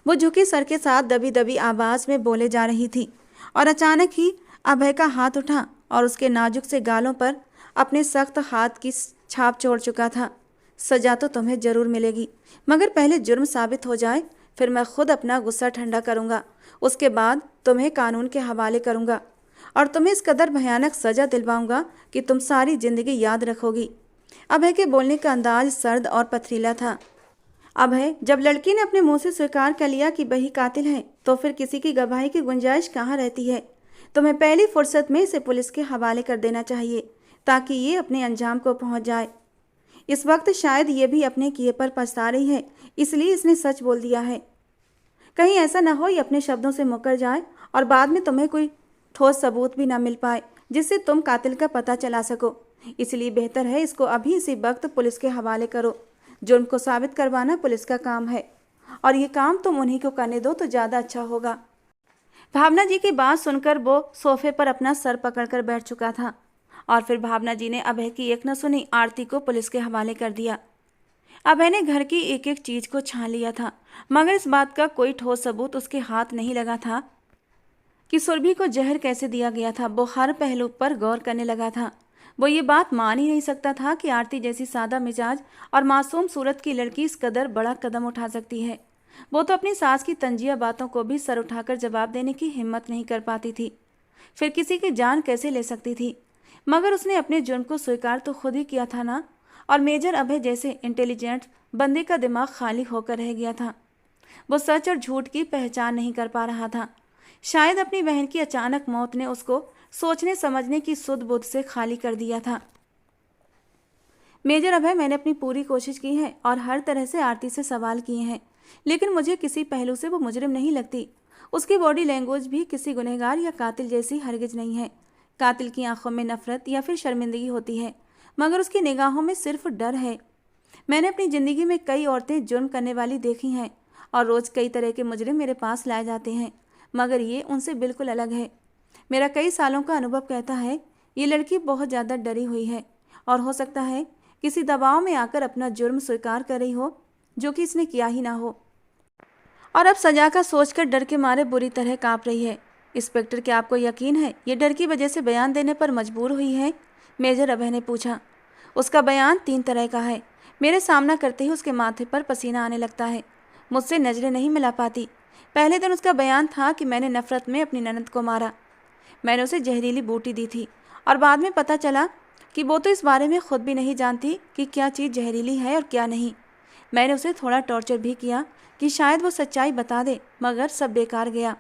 वो झुके सर के साथ दबी दबी आवाज़ में बोले जा रही थी और अचानक ही अभय का हाथ उठा और उसके नाजुक से गालों पर अपने सख्त हाथ की छाप छोड़ चुका था। सजा तो तुम्हें ज़रूर मिलेगी, मगर पहले जुर्म साबित हो जाए, फिर मैं खुद अपना गुस्सा ठंडा करूँगा। उसके बाद तुम्हें कानून के हवाले करूँगा और तुम्हें इस कदर भयानक सज़ा दिलवाऊँगा कि तुम सारी ज़िंदगी याद रखोगी। अभय के बोलने का अंदाज सर्द और पथरीला था। अभय, जब लड़की ने अपने मुंह से स्वीकार कर लिया कि वही कातिल है, तो फिर किसी की गवाही की गुंजाइश कहाँ रहती है? तुम्हें पहली फुर्सत में इसे पुलिस के हवाले कर देना चाहिए ताकि ये अपने अंजाम को पहुंच जाए। इस वक्त शायद ये भी अपने किए पर पछता रही है, इसलिए इसने सच बोल दिया है। कहीं ऐसा ना हो ये अपने शब्दों से मुकर जाए और बाद में तुम्हें कोई ठोस सबूत भी ना मिल पाए जिससे तुम कातिल का पता चला सको। इसलिए बेहतर है इसको अभी इसी वक्त पुलिस के हवाले करो। जुर्म को साबित करवाना पुलिस का काम है और ये काम तुम उन्हीं को करने दो तो ज़्यादा अच्छा होगा। भावना जी की बात सुनकर वो सोफे पर अपना सर पकड़कर बैठ चुका था और फिर भावना जी ने अभय की एक न सुनी आरती को पुलिस के हवाले कर दिया। अभय ने घर की एक एक चीज को छान लिया था, मगर इस बात का कोई ठोस सबूत उसके हाथ नहीं लगा था कि सुरभि को जहर कैसे दिया गया था। वो हर पहलू पर गौर करने लगा था। वो ये बात मान ही नहीं सकता था कि आरती जैसी सादा मिजाज और मासूम सूरत की लड़की इस कदर बड़ा कदम उठा सकती है। वो तो अपनी सास की तंजिया बातों को भी सर उठाकर जवाब देने की हिम्मत नहीं कर पाती थी, फिर किसी की जान कैसे ले सकती थी। मगर उसने अपने जुर्म को स्वीकार तो खुद ही किया था ना, और मेजर अभय जैसे इंटेलिजेंट बंदे का दिमाग खाली होकर रह गया था। वो सच और झूठ की पहचान नहीं कर पा रहा था। शायद अपनी बहन की अचानक मौत ने उसको सोचने समझने की सुध बुध से खाली कर दिया था। मेजर अभय, मैंने अपनी पूरी कोशिश की है और हर तरह से आरती से सवाल किए हैं, लेकिन मुझे किसी पहलू से वो मुजरिम नहीं लगती। उसकी बॉडी लैंग्वेज भी किसी गुनहगार या कातिल जैसी हरगिज नहीं है। कातिल की आंखों में नफरत या फिर शर्मिंदगी होती है, मगर उसकी निगाहों में सिर्फ डर है। मैंने अपनी ज़िंदगी में कई औरतें जुर्म करने वाली देखी हैं और रोज़ कई तरह के मुजरिम मेरे पास लाए जाते हैं, मगर ये उनसे बिल्कुल अलग है। मेरा कई सालों का अनुभव कहता है ये लड़की बहुत ज़्यादा डरी हुई है और हो सकता है किसी दबाव में आकर अपना जुर्म स्वीकार कर रही हो, जो कि इसने किया ही ना हो, और अब सजा का सोचकर डर के मारे बुरी तरह काँप रही है। इंस्पेक्टर, क्या आपको यकीन है ये डर की वजह से बयान देने पर मजबूर हुई है? मेजर अभय ने पूछा। उसका बयान 3 तरह का है। मेरे सामना करते ही उसके माथे पर पसीना आने लगता है, मुझसे नजरें नहीं मिला पाती। पहले दिन उसका बयान था कि मैंने नफरत में अपनी ननद को मारा। मैंने उसे जहरीली बूटी दी थी और बाद में पता चला कि वो तो इस बारे में खुद भी नहीं जानती कि क्या चीज़ जहरीली है और क्या नहीं। मैंने उसे थोड़ा टॉर्चर भी किया कि शायद वो सच्चाई बता दे, मगर सब बेकार गया।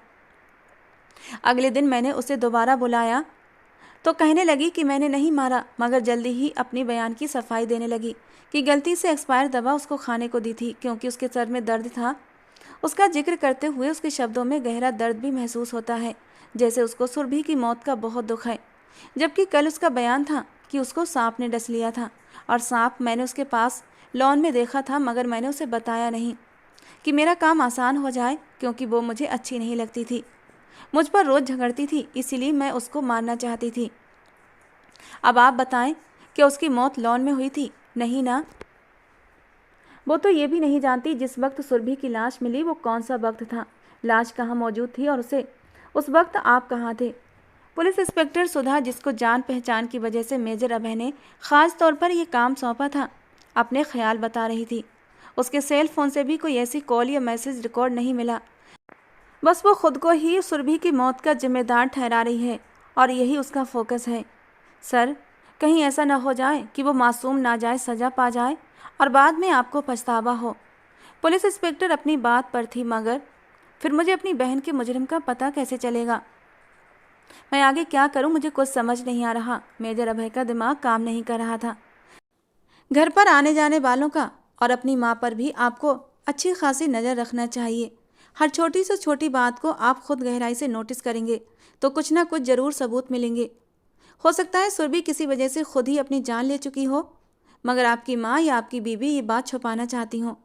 अगले दिन मैंने उसे दोबारा बुलाया तो कहने लगी कि मैंने नहीं मारा, मगर जल्दी ही अपनी बयान की सफाई देने लगी कि गलती से एक्सपायर दवा उसको खाने को दी थी क्योंकि उसके सर में दर्द था। उसका जिक्र करते हुए उसके शब्दों में गहरा दर्द भी महसूस होता है, जैसे उसको सुरभि की मौत का बहुत दुख है। जबकि कल उसका बयान था कि उसको सांप ने डस लिया था और सांप मैंने उसके पास लॉन में देखा था, मगर मैंने उसे बताया नहीं कि मेरा काम आसान हो जाए, क्योंकि वो मुझे अच्छी नहीं लगती थी, मुझ पर रोज़ झगड़ती थी, इसीलिए मैं उसको मारना चाहती थी। अब आप बताएं कि उसकी मौत लॉन में हुई थी? नहीं ना। वो तो ये भी नहीं जानती जिस वक्त सुरभि की लाश मिली वो कौन सा वक्त था, लाश कहाँ मौजूद थी और उस वक्त आप कहाँ थे? पुलिस इंस्पेक्टर सुधा, जिसको जान पहचान की वजह से मेजर अभय ने ख़ास तौर पर यह काम सौंपा था, अपने ख्याल बता रही थी। उसके सेल फोन से भी कोई ऐसी कॉल या मैसेज रिकॉर्ड नहीं मिला। बस वो खुद को ही सुरभि की मौत का जिम्मेदार ठहरा रही है और यही उसका फोकस है। सर, कहीं ऐसा न हो जाए कि वो मासूम नाजायज़ सज़ा पा जाए और बाद में आपको पछतावा हो। पुलिस इंस्पेक्टर अपनी बात पर थी, मगर फिर मुझे अपनी बहन के मुजरिम का पता कैसे चलेगा? मैं आगे क्या करूं, मुझे कुछ समझ नहीं आ रहा। मेजर अभय का दिमाग काम नहीं कर रहा था। घर पर आने जाने वालों का और अपनी माँ पर भी आपको अच्छी खासी नज़र रखना चाहिए। हर छोटी से छोटी बात को आप खुद गहराई से नोटिस करेंगे तो कुछ ना कुछ ज़रूर सबूत मिलेंगे। हो सकता है सुरभि किसी वजह से खुद ही अपनी जान ले चुकी हो, मगर आपकी माँ या आपकी बीवी ये बात छुपाना चाहती हो।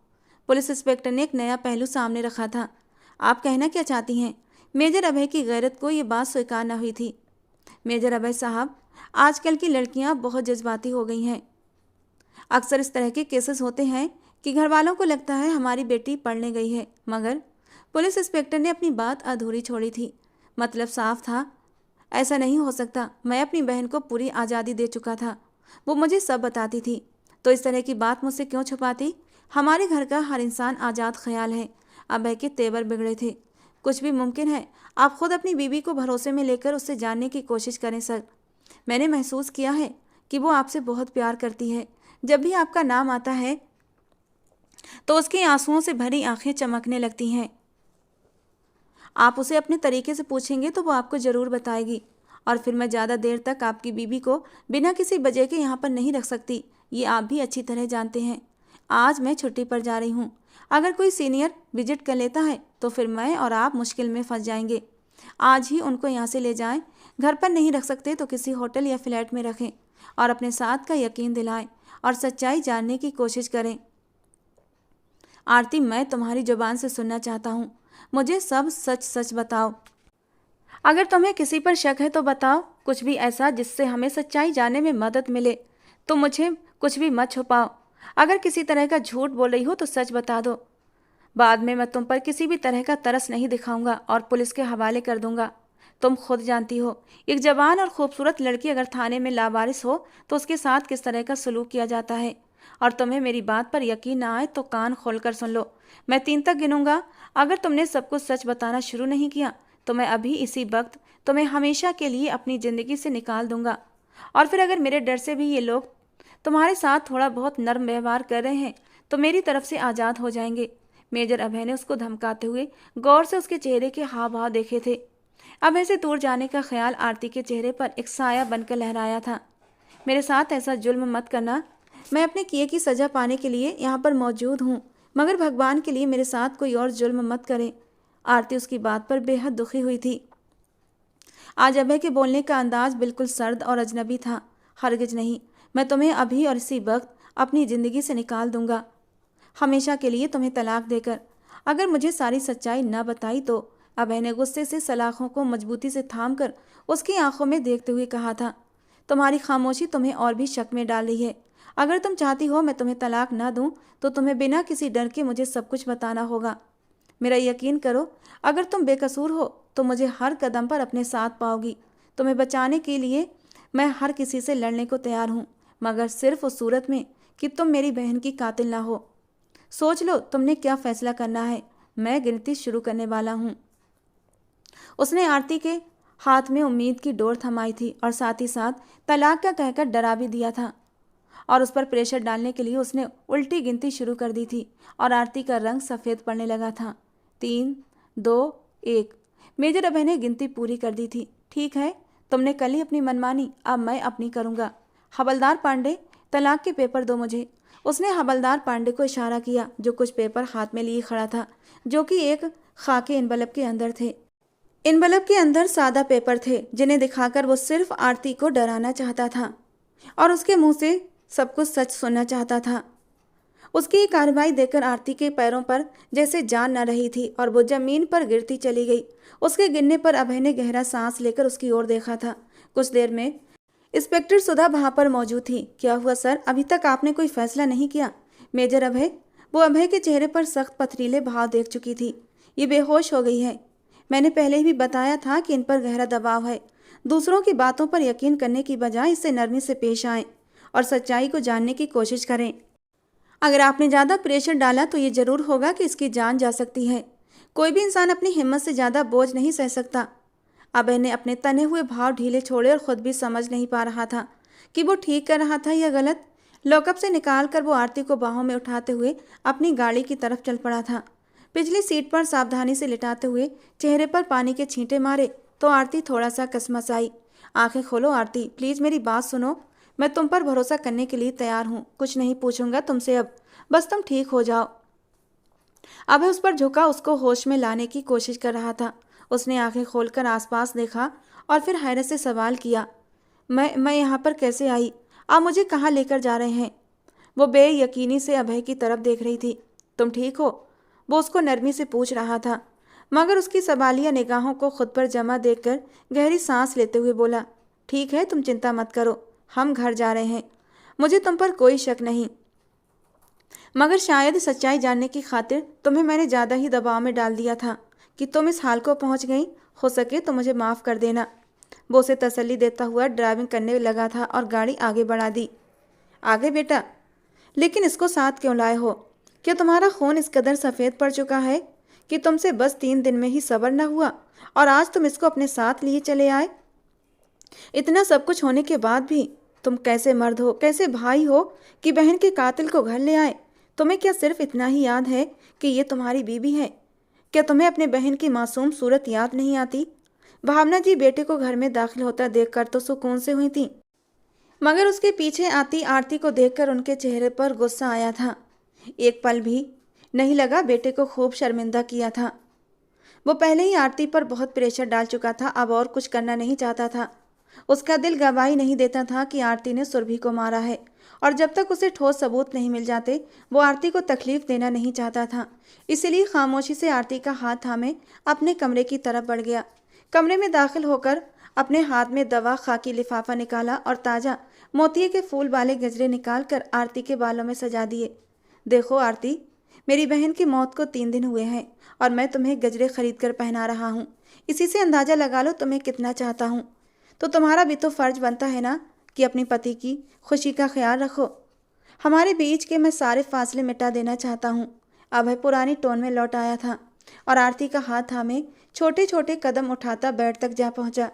पुलिस इंस्पेक्टर ने एक नया पहलू सामने रखा था। आप कहना क्या चाहती हैं? मेजर अभय की गैरत को ये बात स्वीकार न हुई थी। मेजर अभय साहब, आजकल की लड़कियां बहुत जज्बाती हो गई हैं। अक्सर इस तरह के केसेस होते हैं कि घर वालों को लगता है हमारी बेटी पढ़ने गई है, मगर पुलिस इंस्पेक्टर ने अपनी बात अधूरी छोड़ी थी। मतलब साफ था, ऐसा नहीं हो सकता। मैं अपनी बहन को पूरी आज़ादी दे चुका था, वो मुझे सब बताती थी, तो इस तरह की बात मुझसे क्यों छुपाती? हमारे घर का हर इंसान आज़ाद ख्याल है। अभय के तेवर बिगड़े थे। कुछ भी मुमकिन है। आप खुद अपनी बीवी को भरोसे में लेकर उससे जानने की कोशिश करें सर। मैंने महसूस किया है कि वो आपसे बहुत प्यार करती है। जब भी आपका नाम आता है तो उसकी आंसुओं से भरी आंखें चमकने लगती हैं आप उसे अपने तरीके से पूछेंगे तो वो आपको ज़रूर बताएगी। और फिर मैं ज़्यादा देर तक आपकी बीबी को बिना किसी वजह के यहाँ पर नहीं रख सकती, ये आप भी अच्छी तरह जानते हैं। आज मैं छुट्टी पर जा रही हूँ। अगर कोई सीनियर विजिट कर लेता है तो फिर मैं और आप मुश्किल में फंस जाएंगे। आज ही उनको यहाँ से ले जाएं। घर पर नहीं रख सकते तो किसी होटल या फ्लैट में रखें और अपने साथ का यकीन दिलाएं और सच्चाई जानने की कोशिश करें। आरती, मैं तुम्हारी जुबान से सुनना चाहता हूँ। मुझे सब सच सच बताओ। अगर तुम्हें किसी पर शक है तो बताओ, कुछ भी ऐसा जिससे हमें सच्चाई जानने में मदद मिले। तो मुझे कुछ भी मत छुपाओ। अगर किसी तरह का झूठ बोल रही हो तो सच बता दो। बाद में मैं तुम पर किसी भी तरह का तरस नहीं दिखाऊंगा और पुलिस के हवाले कर दूंगा। तुम खुद जानती हो, एक जवान और खूबसूरत लड़की अगर थाने में लावारिस हो तो उसके साथ किस तरह का सलूक किया जाता है। और तुम्हें मेरी बात पर यकीन ना आए तो कान खोलकर सुन लो। मैं 3 तक गिनूंगा। अगर तुमने सब कुछ सच बताना शुरू नहीं किया तो मैं अभी इसी वक्त तुम्हें हमेशा के लिए अपनी ज़िंदगी से निकाल दूंगा। और फिर अगर मेरे डर से भी ये लोग तुम्हारे साथ थोड़ा बहुत नर्म व्यवहार कर रहे हैं तो मेरी तरफ से आज़ाद हो जाएंगे। मेजर अभय ने उसको धमकाते हुए गौर से उसके चेहरे के हाव भाव देखे थे। अभय से दूर जाने का ख्याल आरती के चेहरे पर एक साया बनकर लहराया था। मेरे साथ ऐसा जुल्म मत करना। मैं अपने किए की सज़ा पाने के लिए यहाँ पर मौजूद हूँ, मगर भगवान के लिए मेरे साथ कोई और जुल्म मत करें। आरती उसकी बात पर बेहद दुखी हुई थी। आज अभय के बोलने का अंदाज बिल्कुल सर्द और अजनबी था। हरगिज नहीं, मैं तुम्हें अभी और इसी वक्त अपनी ज़िंदगी से निकाल दूंगा, हमेशा के लिए तुम्हें तलाक देकर। अगर मुझे सारी सच्चाई न बताई तो, अभय ने गुस्से से सलाखों को मजबूती से थाम कर उसकी आंखों में देखते हुए कहा था। तुम्हारी खामोशी तुम्हें और भी शक में डाल रही है। अगर तुम चाहती हो मैं तुम्हें तलाक ना दूं तो तुम्हें बिना किसी डर के मुझे सब कुछ बताना होगा। मेरा यकीन करो, अगर तुम बेकसूर हो तो मुझे हर कदम पर अपने साथ पाओगी। तुम्हें बचाने के लिए मैं हर किसी से लड़ने को तैयार हूँ, मगर सिर्फ उस सूरत में कि तुम मेरी बहन की कातिल ना हो। सोच लो तुमने क्या फैसला करना है। मैं गिनती शुरू करने वाला हूँ। उसने आरती के हाथ में उम्मीद की डोर थमाई थी और साथ ही साथ तलाक का कहकर डरा भी दिया था। और उस पर प्रेशर डालने के लिए उसने उल्टी गिनती शुरू कर दी थी और आरती का रंग सफ़ेद पड़ने लगा था। 3, 2, 1। मेजर अभय ने गिनती पूरी कर दी थी। ठीक है, तुमने कल ही अपनी मनमानी, अब मैं अपनी करूँगा। हवलदार पांडे, तलाक के पेपर दो मुझे। उसने हवलदार पांडे को इशारा किया जो कुछ पेपर हाथ में लिए खड़ा था, जो कि एक खाके एनवलप के अंदर थे। एनवलप के अंदर सादा पेपर थे जिन्हें दिखाकर वो सिर्फ आरती को डराना चाहता था और उसके मुंह से सब कुछ सच सुनना चाहता था। उसकी ये कार्रवाई देखकर आरती के पैरों पर जैसे जान न रही थी और वो जमीन पर गिरती चली गई। उसके गिरने पर अभय ने गहरा सांस लेकर उसकी ओर देखा था। कुछ देर में इंस्पेक्टर सुधा वहाँ पर मौजूद थी। क्या हुआ सर, अभी तक आपने कोई फैसला नहीं किया? मेजर अभय। वो अभय के चेहरे पर सख्त पथरीले भाव देख चुकी थी। ये बेहोश हो गई है। मैंने पहले ही बताया था कि इन पर गहरा दबाव है। दूसरों की बातों पर यकीन करने की बजाय इससे नरमी से पेश आएं और सच्चाई को जानने की कोशिश करें। अगर आपने ज़्यादा प्रेशर डाला तो ये ज़रूर होगा कि इसकी जान जा सकती है। कोई भी इंसान अपनी हिम्मत से ज़्यादा बोझ नहीं सह सकता। अभय ने अपने तने हुए भाव ढीले छोड़े और ख़ुद भी समझ नहीं पा रहा था कि वो ठीक कर रहा था या गलत। लॉकअप से निकाल कर वो आरती को बाहों में उठाते हुए अपनी गाड़ी की तरफ चल पड़ा था। पिछली सीट पर सावधानी से लिटाते हुए चेहरे पर पानी के छींटे मारे तो आरती थोड़ा सा कसमसाई। आंखें खोलो आरती, प्लीज़ मेरी बात सुनो। मैं तुम पर भरोसा करने के लिए तैयार हूँ। कुछ नहीं पूछूंगा तुमसे अब, बस तुम ठीक हो जाओ। अभय उस पर झुका, उसको होश में लाने की कोशिश कर रहा था। उसने आंखें खोलकर आसपास देखा और फिर हैरत से सवाल किया, मैं यहाँ पर कैसे आई? आप मुझे कहाँ लेकर जा रहे हैं? वो बेयकीनी से अभय की तरफ देख रही थी। तुम ठीक हो? वो उसको नरमी से पूछ रहा था, मगर उसकी सवालिया निगाहों को खुद पर जमा देखकर गहरी सांस लेते हुए बोला, ठीक है, तुम चिंता मत करो, हम घर जा रहे हैं। मुझे तुम पर कोई शक नहीं, मगर शायद सच्चाई जानने की खातिर तुम्हें मैंने ज़्यादा ही दबाव में डाल दिया था कि तुम इस हाल को पहुंच गई। हो सके तो मुझे माफ़ कर देना। वो उसे तसल्ली देता हुआ ड्राइविंग करने लगा था और गाड़ी आगे बढ़ा दी। आगे बेटा, लेकिन इसको साथ क्यों लाए हो? क्या तुम्हारा खून इस कदर सफ़ेद पड़ चुका है कि तुमसे बस 3 दिन में ही सब्र न हुआ और आज तुम इसको अपने साथ लिए चले आए? इतना सब कुछ होने के बाद भी तुम कैसे मर्द हो, कैसे भाई हो कि बहन के कातिल को घर ले आए? तुम्हें क्या सिर्फ इतना ही याद है कि ये तुम्हारी बीवी है? क्या तुम्हें अपने बहन की मासूम सूरत याद नहीं आती? भावना जी बेटे को घर में दाखिल होता देखकर तो सुकून से हुई थी, मगर उसके पीछे आती आरती को देखकर उनके चेहरे पर गुस्सा आया था। एक पल भी नहीं लगा बेटे को खूब शर्मिंदा किया था। वो पहले ही आरती पर बहुत प्रेशर डाल चुका था, अब और कुछ करना नहीं चाहता था। उसका दिल गवाही नहीं देता था कि आरती ने सुरभि को मारा है, और जब तक उसे ठोस सबूत नहीं मिल जाते वो आरती को तकलीफ देना नहीं चाहता था। इसलिए खामोशी से आरती का हाथ थामे अपने कमरे की तरफ बढ़ गया। कमरे में दाखिल होकर अपने हाथ में दवा खाकी लिफाफा निकाला और ताज़ा मोतिये के फूल वाले गजरे निकाल कर आरती के बालों में सजा दिए। देखो आरती, मेरी बहन की मौत को 3 दिन हुए हैं और मैं तुम्हें गजरे खरीद कर पहना रहा हूँ। इसी से अंदाज़ा लगा लो तुम्हें कितना चाहता हूँ। तो तुम्हारा भी तो फ़र्ज बनता है ना कि अपनी पति की खुशी का ख्याल रखो। हमारे बीच के मैं सारे फासले मिटा देना चाहता हूँ। अभय पुरानी टोन में लौट आया था और आरती का हाथ थामे छोटे छोटे कदम उठाता बेड तक जा पहुँचा।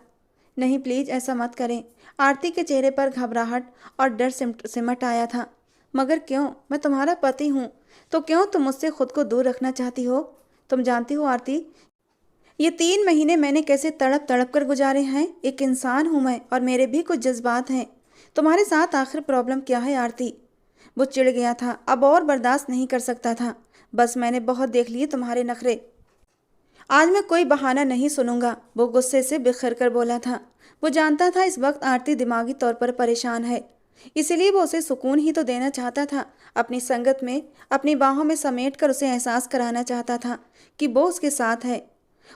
नहीं प्लीज़ ऐसा मत करें। आरती के चेहरे पर घबराहट और डर सिमट आया था। मगर क्यों? मैं तुम्हारा पति हूँ, तो क्यों तुम मुझसे खुद को दूर रखना चाहती हो? तुम जानती हो आरती, ये 3 महीने मैंने कैसे तड़प तड़प कर गुजारे हैं। एक इंसान हूँ मैं और मेरे भी कुछ जज्बात हैं। तुम्हारे साथ आखिर प्रॉब्लम क्या है आरती? वो चिढ़ गया था, अब और बर्दाश्त नहीं कर सकता था। बस मैंने बहुत देख लिए तुम्हारे नखरे, आज मैं कोई बहाना नहीं सुनूंगा। वो गुस्से से बिखर कर बोला था। वो जानता था इस वक्त आरती दिमागी तौर पर परेशान है, इसलिए वो उसे सुकून ही तो देना चाहता था। अपनी संगत में अपनी बाहों में समेट कर उसे एहसास कराना चाहता था कि वो उसके साथ है।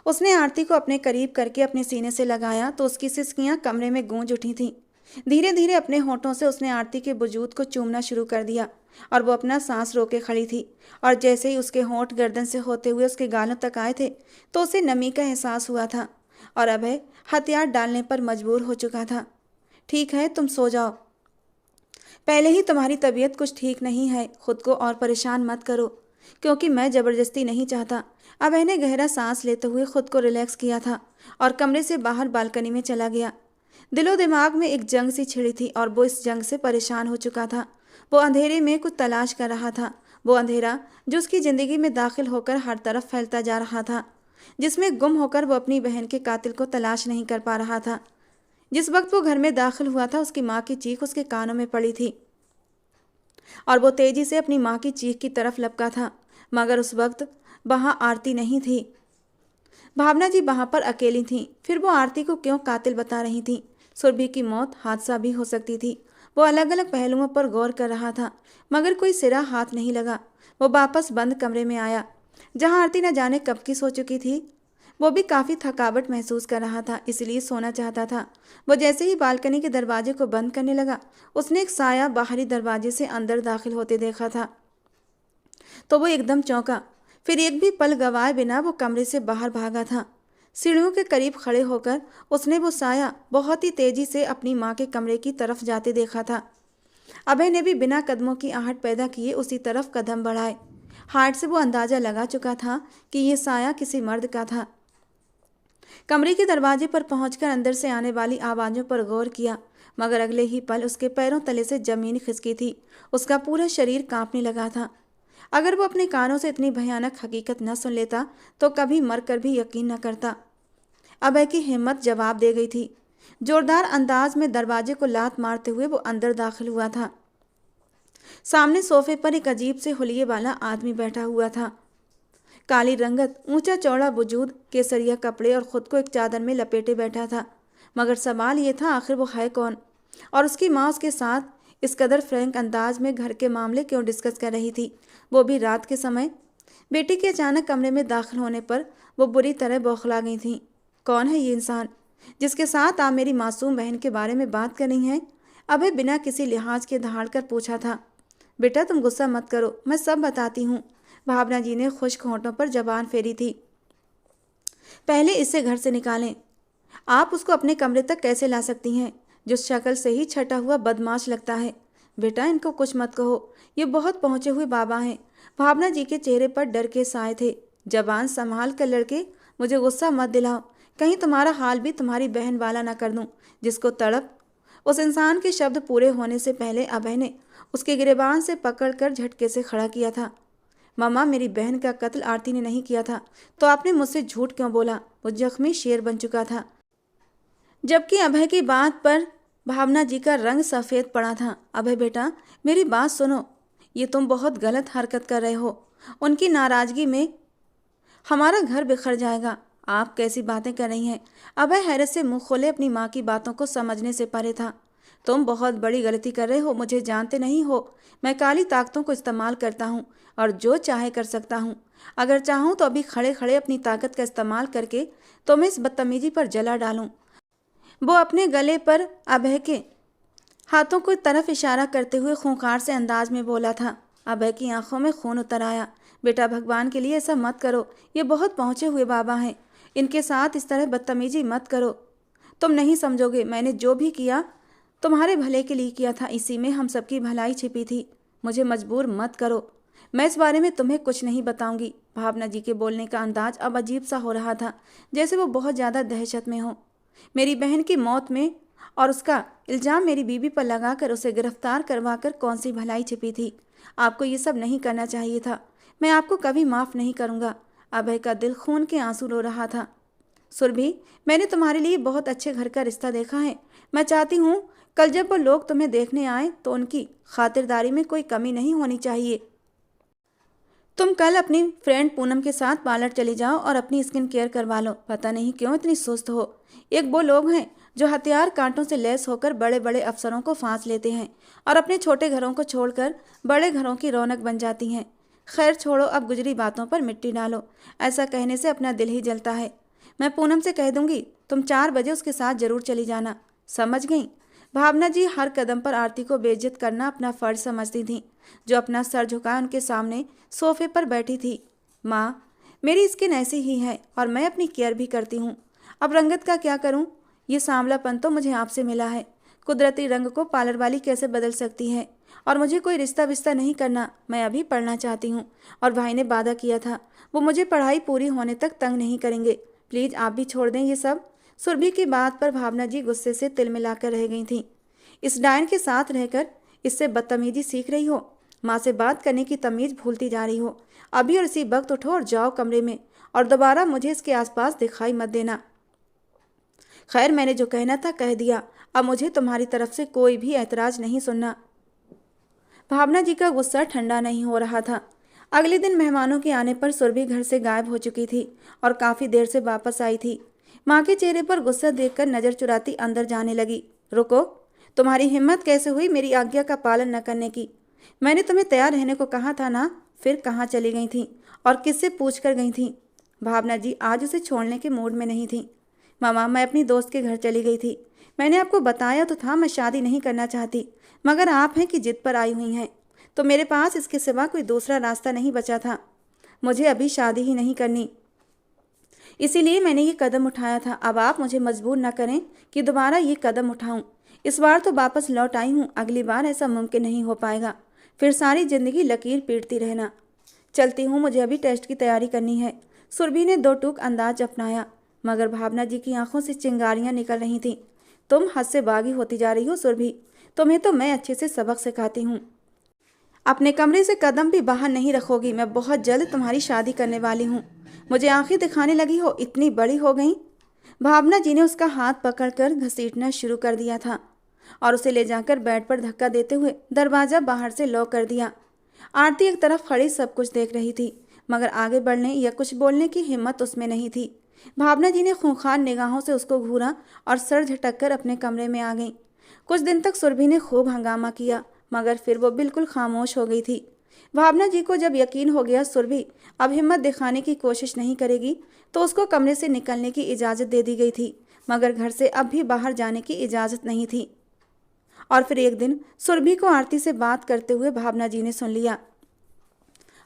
उसने आरती को अपने करीब करके अपने सीने से लगाया तो उसकी सिसकियां कमरे में गूंज उठी थीं। धीरे धीरे अपने होठों से उसने आरती के वजूद को चूमना शुरू कर दिया और वो अपना सांस रोके खड़ी थी। और जैसे ही उसके होंठ गर्दन से होते हुए उसके गालों तक आए थे तो उसे नमी का एहसास हुआ था और अभय हथियार डालने पर मजबूर हो चुका था। ठीक है, तुम सो जाओ। पहले ही तुम्हारी तबीयत कुछ ठीक नहीं है, खुद को और परेशान मत करो, क्योंकि मैं ज़बरदस्ती नहीं चाहता। अभय ने गहरा सांस लेते हुए खुद को रिलैक्स किया था और कमरे से बाहर बालकनी में चला गया। दिलो दिमाग में एक जंग सी छिड़ी थी और वो इस जंग से परेशान हो चुका था। वो अंधेरे में कुछ तलाश कर रहा था, वो अंधेरा जो उसकी ज़िंदगी में दाखिल होकर हर तरफ फैलता जा रहा था, जिसमें गुम होकर वो अपनी बहन के कातिल को तलाश नहीं कर पा रहा था। जिस वक्त वो घर में दाखिल हुआ था उसकी माँ की चीख उसके कानों में पड़ी थी और वो तेजी से अपनी माँ की चीख की तरफ लपका था, मगर उस वक्त वहाँ आरती नहीं थी। भावना जी वहाँ पर अकेली थीं। फिर वो आरती को क्यों कातिल बता रही थीं? सुरभि की मौत हादसा भी हो सकती थी। वो अलग अलग पहलुओं पर गौर कर रहा था, मगर कोई सिरा हाथ नहीं लगा। वो वापस बंद कमरे में आया जहाँ आरती न जाने कब की सो चुकी थी। वो भी काफ़ी थकावट महसूस कर रहा था, इसलिए सोना चाहता था। वो जैसे ही बालकनी के दरवाजे को बंद करने लगा उसने एक साया बाहरी दरवाजे से अंदर दाखिल होते देखा था, तो वो एकदम चौंका। फिर एक भी पल गवाए बिना वो कमरे से बाहर भागा था। सीढ़ियों के करीब खड़े होकर उसने वो साया बहुत ही तेजी से अपनी माँ के कमरे की तरफ जाते देखा था। अभय ने भी बिना कदमों की आहट पैदा किए उसी तरफ कदम बढ़ाए। हार्ट से वो अंदाजा लगा चुका था कि ये साया किसी मर्द का था। कमरे के दरवाजे पर पहुंचकर अंदर से आने वाली आवाज़ों पर गौर किया, मगर अगले ही पल उसके पैरों तले से जमीन खिसकी थी। उसका पूरा शरीर कांपने लगा था। अगर वो अपने कानों से इतनी भयानक हकीकत न सुन लेता तो कभी मरकर भी यकीन न करता। अभय की हिम्मत जवाब दे गई थी। जोरदार अंदाज में दरवाजे को लात मारते हुए वो अंदर दाखिल हुआ था। सामने सोफे पर एक अजीब से हुलिये वाला आदमी बैठा हुआ था। काली रंगत, ऊंचा चौड़ा वजूद, केसरिया कपड़े और खुद को एक चादर में लपेटे बैठा था। मगर सवाल ये था आखिर वो है कौन, और उसकी माँ उसके साथ इस कदर फ्रैंक अंदाज में घर के मामले क्यों डिस्कस कर रही थी, वो भी रात के समय। बेटी के अचानक कमरे में दाखिल होने पर वो बुरी तरह बौखला गई थी। कौन है ये इंसान जिसके साथ आप मेरी मासूम बहन के बारे में बात कर रही हैं? अभय बिना किसी लिहाज के दहाड़ कर पूछा था। बेटा तुम गुस्सा मत करो, मैं सब बताती हूँ। भावना जी ने खुश्क होंठों पर जबान फेरी थी। पहले इसे घर से निकालें। आप उसको अपने कमरे तक कैसे ला सकती हैं? जो शक्ल से ही छटा हुआ बदमाश लगता है। बेटा इनको कुछ मत कहो, ये बहुत पहुँचे हुए बाबा हैं। भावना जी के चेहरे पर डर के साए थे। जबान संभाल कर लड़के, मुझे गुस्सा मत दिलाओ, कहीं तुम्हारा हाल भी तुम्हारी बहन वाला ना कर दूं, जिसको तड़प। उस इंसान के शब्द पूरे होने से पहले अभय ने उसके गिरेबान से पकड़कर झटके से खड़ा किया था। मम्मा, मेरी बहन का कत्ल आरती ने नहीं किया था, तो आपने मुझसे झूठ क्यों बोला? वो जख्मी शेर बन चुका था। जबकि अभय की बात पर भावना जी का रंग सफ़ेद पड़ा था। अभय बेटा, मेरी बात सुनो, ये तुम बहुत गलत हरकत कर रहे हो। उनकी नाराज़गी में हमारा घर बिखर जाएगा। आप कैसी बातें कर रही हैं? अभय हैरत से मुंह खोले अपनी माँ की बातों को समझने से परे था। तुम बहुत बड़ी गलती कर रहे हो, मुझे जानते नहीं हो। मैं काली ताकतों को इस्तेमाल करता हूँ और जो चाहे कर सकता हूँ। अगर चाहूँ तो अभी खड़े खड़े अपनी ताकत का इस्तेमाल करके तुम्हें इस बदतमीजी पर जला डालूं। वो अपने गले पर अभय के हाथों को तरफ इशारा करते हुए खूंखार से अंदाज में बोला था। अभय की आंखों में खून उतर आया। बेटा, भगवान के लिए ऐसा मत करो, ये बहुत पहुंचे हुए बाबा हैं, इनके साथ इस तरह बदतमीजी मत करो। तुम नहीं समझोगे, मैंने जो भी किया तुम्हारे भले के लिए किया था, इसी में हम सबकी भलाई छिपी थी। मुझे मजबूर मत करो, मैं इस बारे में तुम्हें कुछ नहीं बताऊंगी। भावना जी के बोलने का अंदाज अब अजीब सा हो रहा था, जैसे वो बहुत ज़्यादा दहशत में हो। मेरी बहन की मौत में और उसका इल्ज़ाम मेरी बीवी पर लगाकर उसे गिरफ्तार करवाकर कौन सी भलाई छिपी थी? आपको ये सब नहीं करना चाहिए था। मैं आपको कभी माफ़ नहीं करूँगा। अभय का दिल खून के आंसू रो रहा था। सुरभि, मैंने तुम्हारे लिए बहुत अच्छे घर का रिश्ता देखा है। मैं चाहती हूँ कल जब वो लोग तुम्हें देखने आए तो उनकी खातिरदारी में कोई कमी नहीं होनी चाहिए। तुम कल अपनी फ्रेंड पूनम के साथ पार्लर चले जाओ और अपनी स्किन केयर करवा लो। पता नहीं क्यों इतनी सुस्त हो। एक वो लोग हैं जो हथियार कांटों से लैस होकर बड़े बड़े अफसरों को फांस लेते हैं और अपने छोटे घरों को छोड़कर बड़े घरों की रौनक बन जाती हैं। खैर छोड़ो, अब गुजरी बातों पर मिट्टी डालो। ऐसा कहने से अपना दिल ही जलता है। मैं पूनम से कह दूंगी, तुम 4 बजे उसके साथ जरूर चली जाना। समझ गई? भावना जी हर कदम पर आरती को बेइज्जत करना अपना फर्ज समझती थीं, जो अपना सर झुकाए उनके सामने सोफे पर बैठी थी। माँ, मेरी स्किन ऐसी ही है और मैं अपनी केयर भी करती हूँ। अब रंगत का क्या करूँ? ये सांवलापन तो मुझे आपसे मिला है। कुदरती रंग को पार्लर वाली कैसे बदल सकती है? और मुझे कोई रिश्ता विश्ता नहीं करना, मैं अभी पढ़ना चाहती हूँ। और भाई ने वादा किया था, वो मुझे पढ़ाई पूरी होने तक तंग नहीं करेंगे। प्लीज़ आप भी छोड़ दें ये सब। सुरभि की बात पर भावना जी गुस्से से तिल मिलाकर रह गई थीं। इस डायन के साथ रहकर इससे बदतमीजी सीख रही हो। माँ से बात करने की तमीज़ भूलती जा रही हो। अभी और इसी वक्त उठो और जाओ कमरे में, और दोबारा मुझे इसके आसपास दिखाई मत देना। खैर, मैंने जो कहना था कह दिया। अब मुझे तुम्हारी तरफ से कोई भी ऐतराज़ नहीं सुनना। भावना जी का गुस्सा ठंडा नहीं हो रहा था। अगले दिन मेहमानों के आने पर सुरभि घर से गायब हो चुकी थी और काफ़ी देर से वापस आई थी। माँ के चेहरे पर गुस्सा देखकर नज़र चुराती अंदर जाने लगी। रुको, तुम्हारी हिम्मत कैसे हुई मेरी आज्ञा का पालन न करने की? मैंने तुम्हें तैयार रहने को कहा था ना। फिर कहाँ चली गई थी और किससे पूछ कर गई थी? भावना जी आज उसे छोड़ने के मूड में नहीं थी। मामा, मैं अपनी दोस्त के घर चली गई थी। मैंने आपको बताया तो था मैं शादी नहीं करना चाहती, मगर आप हैं कि जिद पर आई हुई हैं, तो मेरे पास इसके सिवा कोई दूसरा रास्ता नहीं बचा था। मुझे अभी शादी ही नहीं करनी, इसीलिए मैंने ये कदम उठाया था। अब आप मुझे मजबूर न करें कि दोबारा ये कदम उठाऊं। इस बार तो वापस लौट आई हूँ, अगली बार ऐसा मुमकिन नहीं हो पाएगा। फिर सारी ज़िंदगी लकीर पीटती रहना। चलती हूँ, मुझे अभी टेस्ट की तैयारी करनी है। सुरभि ने 2 टूक अंदाज अपनाया, मगर भावना जी की आंखों से चिंगारियाँ निकल रही थीं। तुम हद से बागी होती जा रही हो सुरभि। तुम्हें तो मैं अच्छे से सबक सिखाती हूँ। अपने कमरे से कदम भी बाहर नहीं रखोगी। मैं बहुत जल्द तुम्हारी शादी करने वाली हूँ। मुझे आंखें दिखाने लगी हो, इतनी बड़ी हो गई। भावना जी ने उसका हाथ पकड़कर घसीटना शुरू कर दिया था और उसे ले जाकर बेड पर धक्का देते हुए दरवाज़ा बाहर से लॉक कर दिया। आरती एक तरफ खड़ी सब कुछ देख रही थी, मगर आगे बढ़ने या कुछ बोलने की हिम्मत उसमें नहीं थी। भावना जी ने खूंखार निगाहों से उसको घूरा और सर झटक कर अपने कमरे में आ गई। कुछ दिन तक सुरभि ने खूब हंगामा किया, मगर फिर वो बिल्कुल खामोश हो गई थी। भावना जी को जब यकीन हो गया सुरभि अब हिम्मत दिखाने की कोशिश नहीं करेगी, तो उसको कमरे से निकलने की इजाज़त दे दी गई थी, मगर घर से अब भी बाहर जाने की इजाज़त नहीं थी। और फिर एक दिन सुरभि को आरती से बात करते हुए भावना जी ने सुन लिया।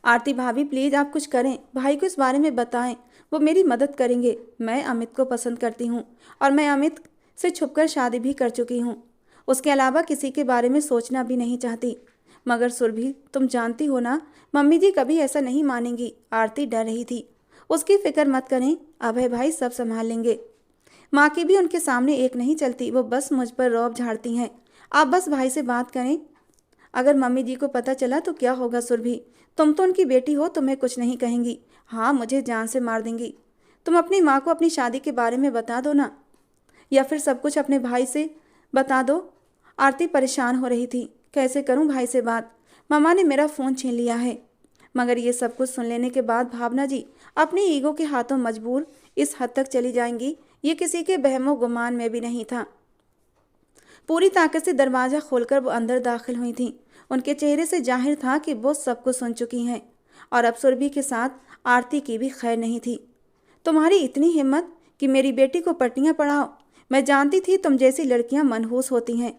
आरती भाभी, प्लीज़ आप कुछ करें, भाई को इस बारे में बताएं, वो मेरी मदद करेंगे। मैं अमित को पसंद करती हूँ और मैं अमित से छुपकर शादी भी कर चुकी हूँ। उसके अलावा किसी के बारे में सोचना भी नहीं चाहती। मगर सुरभि, तुम जानती हो ना, मम्मी जी कभी ऐसा नहीं मानेंगी। आरती डर रही थी। उसकी फिक्र मत करें, अभय भाई सब संभाल लेंगे। माँ की भी उनके सामने एक नहीं चलती, वो बस मुझ पर रौब झाड़ती हैं। आप बस भाई से बात करें। अगर मम्मी जी को पता चला तो क्या होगा सुरभि? तुम तो उनकी बेटी हो, तुम्हें कुछ नहीं कहेंगी। हाँ, मुझे जान से मार देंगी। तुम अपनी माँ को अपनी शादी के बारे में बता दो ना, या फिर सब कुछ अपने भाई से बता दो। आरती परेशान हो रही थी। कैसे करूं भाई से बात? मामा ने मेरा फ़ोन छीन लिया है। मगर ये सब कुछ सुन लेने के बाद भावना जी अपनी ईगो के हाथों मजबूर इस हद तक चली जाएंगी, ये किसी के बहमो गुमान में भी नहीं था। पूरी ताकत से दरवाज़ा खोलकर वो अंदर दाखिल हुई थीं। उनके चेहरे से जाहिर था कि वो सब कुछ सुन चुकी हैं और अब सुरभि के साथ आरती की भी खैर नहीं थी। तुम्हारी इतनी हिम्मत कि मेरी बेटी को पट्टियाँ पढ़ाओ। मैं जानती थी तुम जैसी लड़कियां मनहूस होती हैं,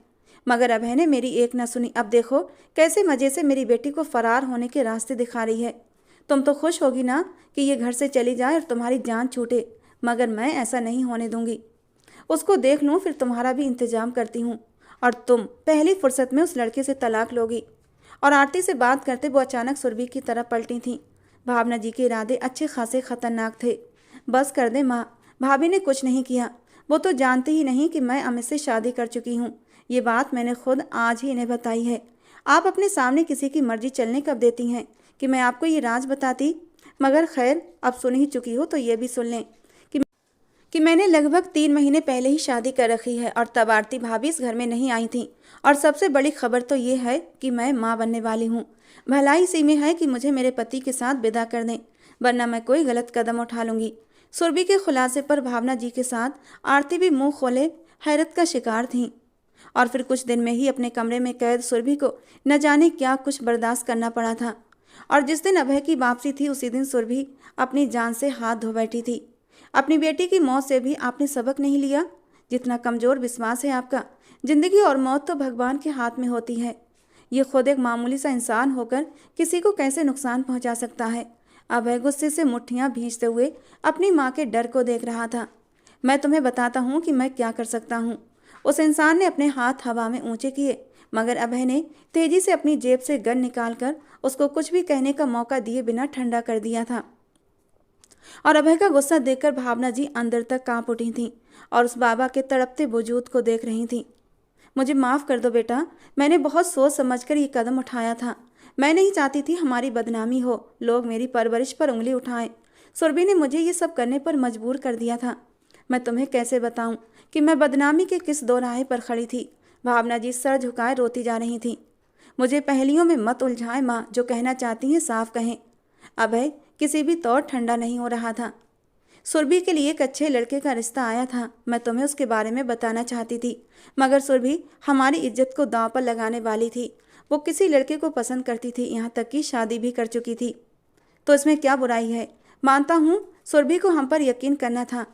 मगर अभय ने मेरी एक न सुनी। अब देखो कैसे मज़े से मेरी बेटी को फरार होने के रास्ते दिखा रही है। तुम तो खुश होगी ना कि ये घर से चली जाए और तुम्हारी जान छूटे, मगर मैं ऐसा नहीं होने दूंगी। उसको देख लूँ, फिर तुम्हारा भी इंतजाम करती हूँ और तुम पहली फुर्सत में उस लड़के से तलाक लोगी। और आरती से बात करते वो अचानक सुरभि की तरफ पलटी थीं। भावना जी के इरादे अच्छे खासे खतरनाक थे। बस कर दे माँ, भाभी ने कुछ नहीं किया। वो तो जानती ही नहीं कि मैं अमित से शादी कर चुकी हूँ। ये बात मैंने खुद आज ही इन्हें बताई है। आप अपने सामने किसी की मर्जी चलने कब देती हैं कि मैं आपको ये राज बताती? मगर खैर, अब सुन ही चुकी हो तो ये भी सुन लें कि मैंने लगभग 3 महीने पहले ही शादी कर रखी है और तब आरती भाभी इस घर में नहीं आई थी। और सबसे बड़ी खबर तो ये है कि मैं माँ बनने वाली हूँ। भलाई इसी में है कि मुझे मेरे पति के साथ विदा कर दें, वरना मैं कोई गलत कदम उठा लूँगी। सुरभि के खुलासे पर भावना जी के साथ आरती भी मुंह खोले हैरत का शिकार थीं। और फिर कुछ दिन में ही अपने कमरे में कैद सुरभि को न जाने क्या कुछ बर्दाश्त करना पड़ा था। और जिस दिन अभय की वापसी थी उसी दिन सुरभि अपनी जान से हाथ धो बैठी थी। अपनी बेटी की मौत से भी आपने सबक नहीं लिया? जितना कमज़ोर विश्वास है आपका। जिंदगी और मौत तो भगवान के हाथ में होती है। ये खुद एक मामूली सा इंसान होकर किसी को कैसे नुकसान पहुंचा सकता है? अभय गुस्से से मुट्ठियां भींचते हुए अपनी माँ के डर को देख रहा था। मैं तुम्हें बताता हूँ कि मैं क्या कर सकता हूँ। उस इंसान ने अपने हाथ हवा में ऊंचे किए, मगर अभय ने तेजी से अपनी जेब से गन निकालकर उसको कुछ भी कहने का मौका दिए बिना ठंडा कर दिया था। और अभय का गुस्सा देखकर भावना जी अंदर तक कांप उठी थीं और उस बाबा के तड़पते वजूद को देख रही थीं। मुझे माफ़ कर दो बेटा, मैंने बहुत सोच समझकर ये कदम उठाया था। मैं नहीं चाहती थी हमारी बदनामी हो, लोग मेरी परवरिश पर उंगली उठाएं। सुरभि ने मुझे ये सब करने पर मजबूर कर दिया था। मैं तुम्हें कैसे बताऊं कि मैं बदनामी के किस दोराहे पर खड़ी थी? भावना जी सर झुकाए रोती जा रही थी। मुझे पहेलियों में मत उलझाएं माँ, जो कहना चाहती हैं साफ कहें। अभय किसी भी तौर ठंडा नहीं हो रहा था। सुरभि के लिए एक अच्छे लड़के का रिश्ता आया था। मैं तुम्हें उसके बारे में बताना चाहती थी, मगर सुरभि हमारी इज्जत को दांव पर लगाने वाली थी। वो किसी लड़के को पसंद करती थी, यहाँ तक कि शादी भी कर चुकी थी। तो इसमें क्या बुराई है? मानता हूँ सुरभि को हम पर यकीन करना था,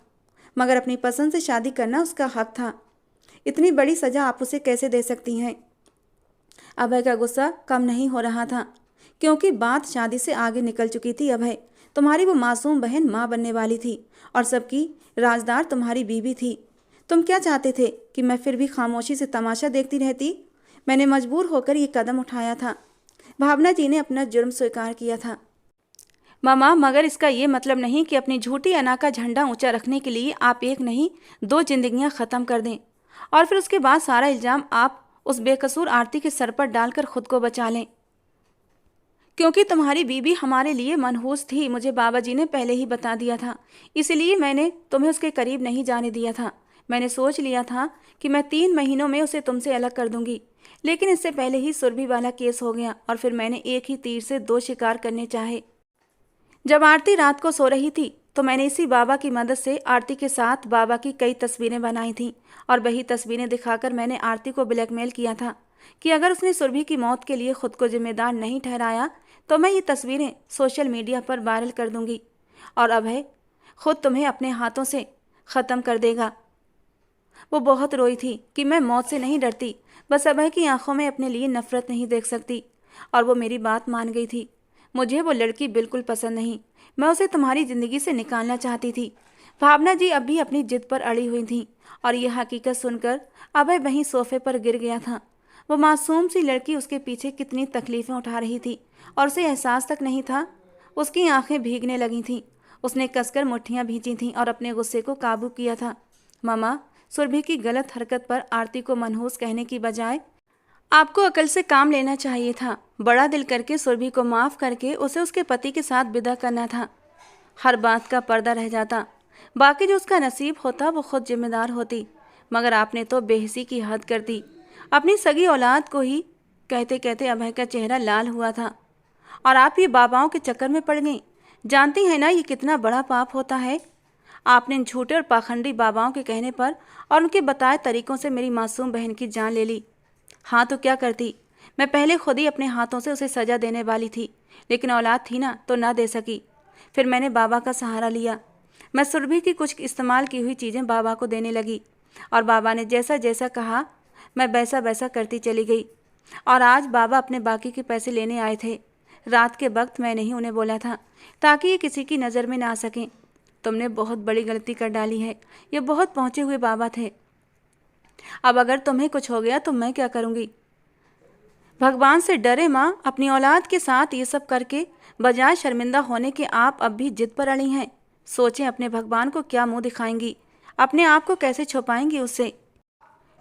मगर अपनी पसंद से शादी करना उसका हक था। इतनी बड़ी सज़ा आप उसे कैसे दे सकती हैं? अभय का गुस्सा कम नहीं हो रहा था, क्योंकि बात शादी से आगे निकल चुकी थी। अभय, तुम्हारी वो मासूम बहन माँ बनने वाली थी और सबकी राजदार तुम्हारी बीवी थी। तुम क्या चाहते थे कि मैं फिर भी खामोशी से तमाशा देखती रहती? मैंने मजबूर होकर ये कदम उठाया था। भावना जी ने अपना जुर्म स्वीकार किया था। मामा, मगर इसका ये मतलब नहीं कि अपनी झूठी अना का झंडा ऊंचा रखने के लिए आप एक नहीं 2 जिंदगियां ख़त्म कर दें और फिर उसके बाद सारा इल्ज़ाम आप उस बेकसूर आरती के सर पर डालकर खुद को बचा लें। क्योंकि तुम्हारी बीबी हमारे लिए मनहूस थी, मुझे बाबा जी ने पहले ही बता दिया था। इसलिए मैंने तुम्हें उसके करीब नहीं जाने दिया था। मैंने सोच लिया था कि मैं 3 महीनों में उसे तुमसे अलग कर दूंगी, लेकिन इससे पहले ही सुरभि वाला केस हो गया और फिर मैंने एक ही तीर से 2 शिकार करने चाहे। जब आरती रात को सो रही थी तो मैंने इसी बाबा की मदद से आरती के साथ बाबा की कई तस्वीरें बनाई थीं और वही तस्वीरें दिखाकर मैंने आरती को ब्लैकमेल किया था कि अगर उसने सुरभि की मौत के लिए खुद को जिम्मेदार नहीं ठहराया तो मैं ये तस्वीरें सोशल मीडिया पर वायरल कर दूंगी और अभय खुद तुम्हें अपने हाथों से ख़त्म कर देगा। वो बहुत रोई थी कि मैं मौत से नहीं डरती, बस अभय की आंखों में अपने लिए नफरत नहीं देख सकती। और वो मेरी बात मान गई थी। मुझे वो लड़की बिल्कुल पसंद नहीं, मैं उसे तुम्हारी ज़िंदगी से निकालना चाहती थी। भावना जी अब भी अपनी जिद पर अड़ी हुई थीं और यह हकीकत सुनकर अभय वहीं सोफे पर गिर गया था। वो मासूम सी लड़की उसके पीछे कितनी तकलीफ़ें उठा रही थी और उसे एहसास तक नहीं था। उसकी आंखें भीगने लगी थीं। उसने कसकर मुट्ठियां भींची थीं और अपने गुस्से को काबू किया था। मामा, सुरभि की गलत हरकत पर आरती को मनहूस कहने की बजाय आपको अकल से काम लेना चाहिए था। बड़ा दिल करके सुरभि को माफ़ करके उसे उसके पति के साथ विदा करना था। हर बात का पर्दा रह जाता, बाकी जो उसका नसीब होता वो खुद जिम्मेदार होती। मगर आपने तो बेहिसी की हद कर दी। अपनी सगी औलाद को ही कहते कहते अभय का चेहरा लाल हुआ था। और आप ये बाबाओं के चक्कर में पड़ गई। जानती हैं ना ये कितना बड़ा पाप होता है। आपने इन झूठे और पाखंडी बाबाओं के कहने पर और उनके बताए तरीकों से मेरी मासूम बहन की जान ले ली। हाँ तो क्या करती, मैं पहले खुद ही अपने हाथों से उसे सज़ा देने वाली थी, लेकिन औलाद थी ना तो ना दे सकी। फिर मैंने बाबा का सहारा लिया। मैं सुरभि की कुछ इस्तेमाल की हुई चीज़ें बाबा को देने लगी और बाबा ने जैसा जैसा कहा मैं वैसा वैसा करती चली गई। और आज बाबा अपने बाकी के पैसे लेने आए थे। रात के वक्त मैंने ही उन्हें बोला था ताकि ये किसी की नज़र में ना आ सकें। तुमने बहुत बड़ी गलती कर डाली है। ये बहुत पहुँचे हुए बाबा थे। अब अगर तुम्हें कुछ हो गया तो मैं क्या करूँगी। भगवान से डरे माँ, अपनी औलाद के साथ ये सब करके बजाय शर्मिंदा होने के आप अब भी जिद पर अड़ी हैं। सोचें अपने भगवान को क्या मुंह दिखाएंगी, अपने आप को कैसे छुपाएंगी उससे।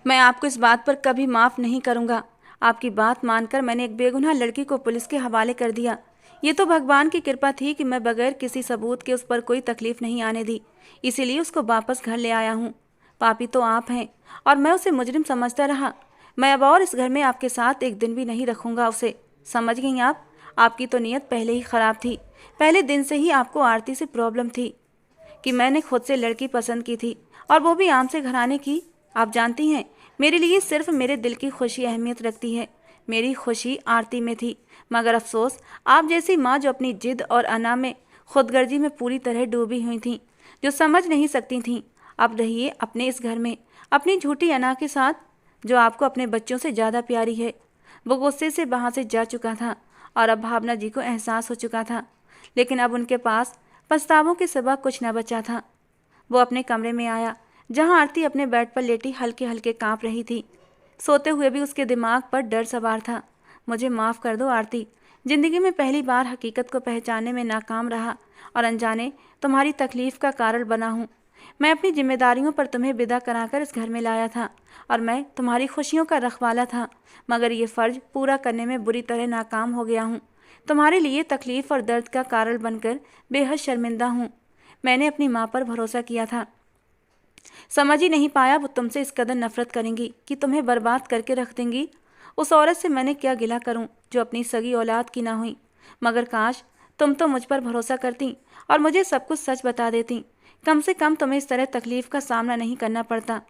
मैं आपको इस बात पर कभी माफ़ नहीं करूँगा। आपकी बात मानकर मैंने एक बेगुनाह लड़की को पुलिस के हवाले कर दिया। ये तो भगवान की कृपा थी कि मैं बगैर किसी सबूत के उस पर कोई तकलीफ नहीं आने दी, इसीलिए उसको वापस घर ले आया हूँ। पापी तो आप हैं और मैं उसे मुजरिम समझता रहा। मैं अब और इस घर में आपके साथ एक दिन भी नहीं रखूँगा उसे। समझ गई आप? आपकी तो नीयत पहले ही ख़राब थी। पहले दिन से ही आपको आरती से प्रॉब्लम थी कि मैंने खुद से लड़की पसंद की थी और वो भी आम से घराने की। आप जानती हैं मेरे लिए सिर्फ मेरे दिल की खुशी अहमियत रखती है। मेरी खुशी आरती में थी, मगर अफसोस आप जैसी माँ जो अपनी जिद और अना में खुदगर्जी में पूरी तरह डूबी हुई थीं, जो समझ नहीं सकती थीं। अब रहिए अपने इस घर में अपनी झूठी अना के साथ, जो आपको अपने बच्चों से ज़्यादा प्यारी है। वो गुस्से से वहाँ से जा चुका था और अब भावना जी को एहसास हो चुका था, लेकिन अब उनके पास पछतावों के सिवा कुछ न बचा था। वो अपने कमरे में आया जहाँ आरती अपने बेड पर लेटी हल्के हल्के काँप रही थी। सोते हुए भी उसके दिमाग पर डर सवार था। मुझे माफ़ कर दो आरती, ज़िंदगी में पहली बार हकीकत को पहचानने में नाकाम रहा और अनजाने तुम्हारी तकलीफ़ का कारण बना हूँ। मैं अपनी जिम्मेदारियों पर तुम्हें विदा कराकर इस घर में लाया था और मैं तुम्हारी खुशियों का रखवाला था, मगर ये फ़र्ज पूरा करने में बुरी तरह नाकाम हो गया हूँ। तुम्हारे लिए तकलीफ़ और दर्द का कारण बनकर बेहद शर्मिंदा हूँ। मैंने अपनी माँ पर भरोसा किया था, समझ ही नहीं पाया वो तुमसे इस कदर नफरत करेंगी कि तुम्हें बर्बाद करके रख देंगी। उस औरत से मैंने क्या गिला करूं जो अपनी सगी औलाद की ना हुई। मगर काश तुम तो मुझ पर भरोसा करती और मुझे सब कुछ सच बता देती। कम से कम तुम्हें इस तरह तकलीफ़ का सामना नहीं करना पड़ता।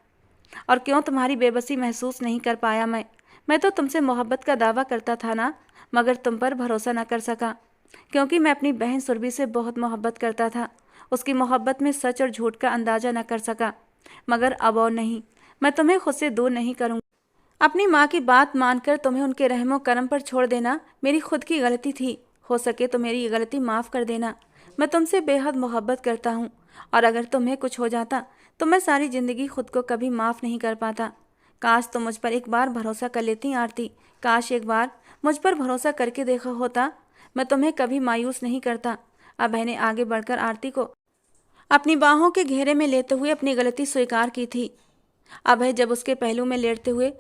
और क्यों तुम्हारी बेबसी महसूस नहीं कर पाया मैं तो तुमसे मोहब्बत का दावा करता था ना, मगर तुम पर भरोसा न कर सका, क्योंकि मैं अपनी बहन सुरभि से बहुत मोहब्बत करता था। उसकी मोहब्बत में सच और झूठ का अंदाज़ा न कर सका, मगर अब और नहीं, मैं तुम्हें खुद से दूर नहीं करूँगी। अपनी माँ की बात मानकर तुम्हें उनके रहमो करम पर छोड़ देना मेरी खुद की गलती थी। हो सके तो मेरी ये गलती माफ़ कर देना। मैं तुमसे बेहद मोहब्बत करता हूँ और अगर तुम्हें कुछ हो जाता तो मैं सारी ज़िंदगी खुद को कभी माफ़ नहीं कर पाता। काश तुम मुझ पर एक बार भरोसा कर लेती आरती, काश एक बार मुझ पर भरोसा करके देखा होता। मैं तुम्हें कभी मायूस नहीं करता। अभय ने आगे बढ़कर आरती को अपनी बाहों के घेरे में लेते हुए अपनी गलती स्वीकार की थी। अभय जब उसके पहलू में लेटते हुए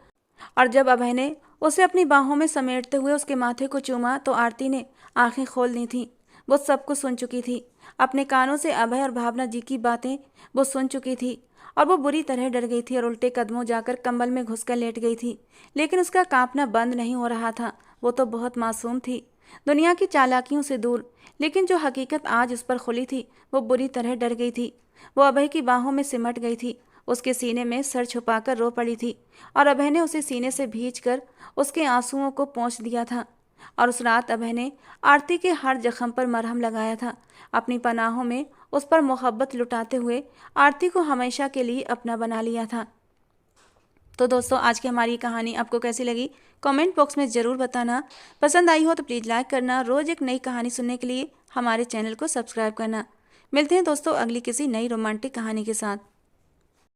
और जब अभय ने उसे अपनी बाहों में समेटते हुए उसके माथे को चूमा तो आरती ने आंखें खोल दी थीं। वो सब कुछ सुन चुकी थी। अपने कानों से अभय और भावना जी की बातें वो सुन चुकी थी और वो बुरी तरह डर गई थी और उल्टे कदमों जाकर कंबल में घुसकर लेट गई थी। लेकिन उसका कांपना बंद नहीं हो रहा था। वो तो बहुत मासूम थी, दुनिया की चालाकियों से दूर, लेकिन जो हकीकत आज उस पर खुली थी वो बुरी तरह डर गई थी। वो अभय की बाहों में सिमट गई थी, उसके सीने में सर छुपाकर रो पड़ी थी और अभय ने उसे सीने से भींचकर उसके आंसुओं को पोंछ दिया था। और उस रात अभय ने आरती के हर जख्म पर मरहम लगाया था, अपनी पनाहों में उस पर मोहब्बत लुटाते हुए आरती को हमेशा के लिए अपना बना लिया था। तो दोस्तों आज की हमारी कहानी आपको कैसी लगी कमेंट बॉक्स में ज़रूर बताना। पसंद आई हो तो प्लीज़ लाइक करना। रोज़ एक नई कहानी सुनने के लिए हमारे चैनल को सब्सक्राइब करना। मिलते हैं दोस्तों अगली किसी नई रोमांटिक कहानी के साथ।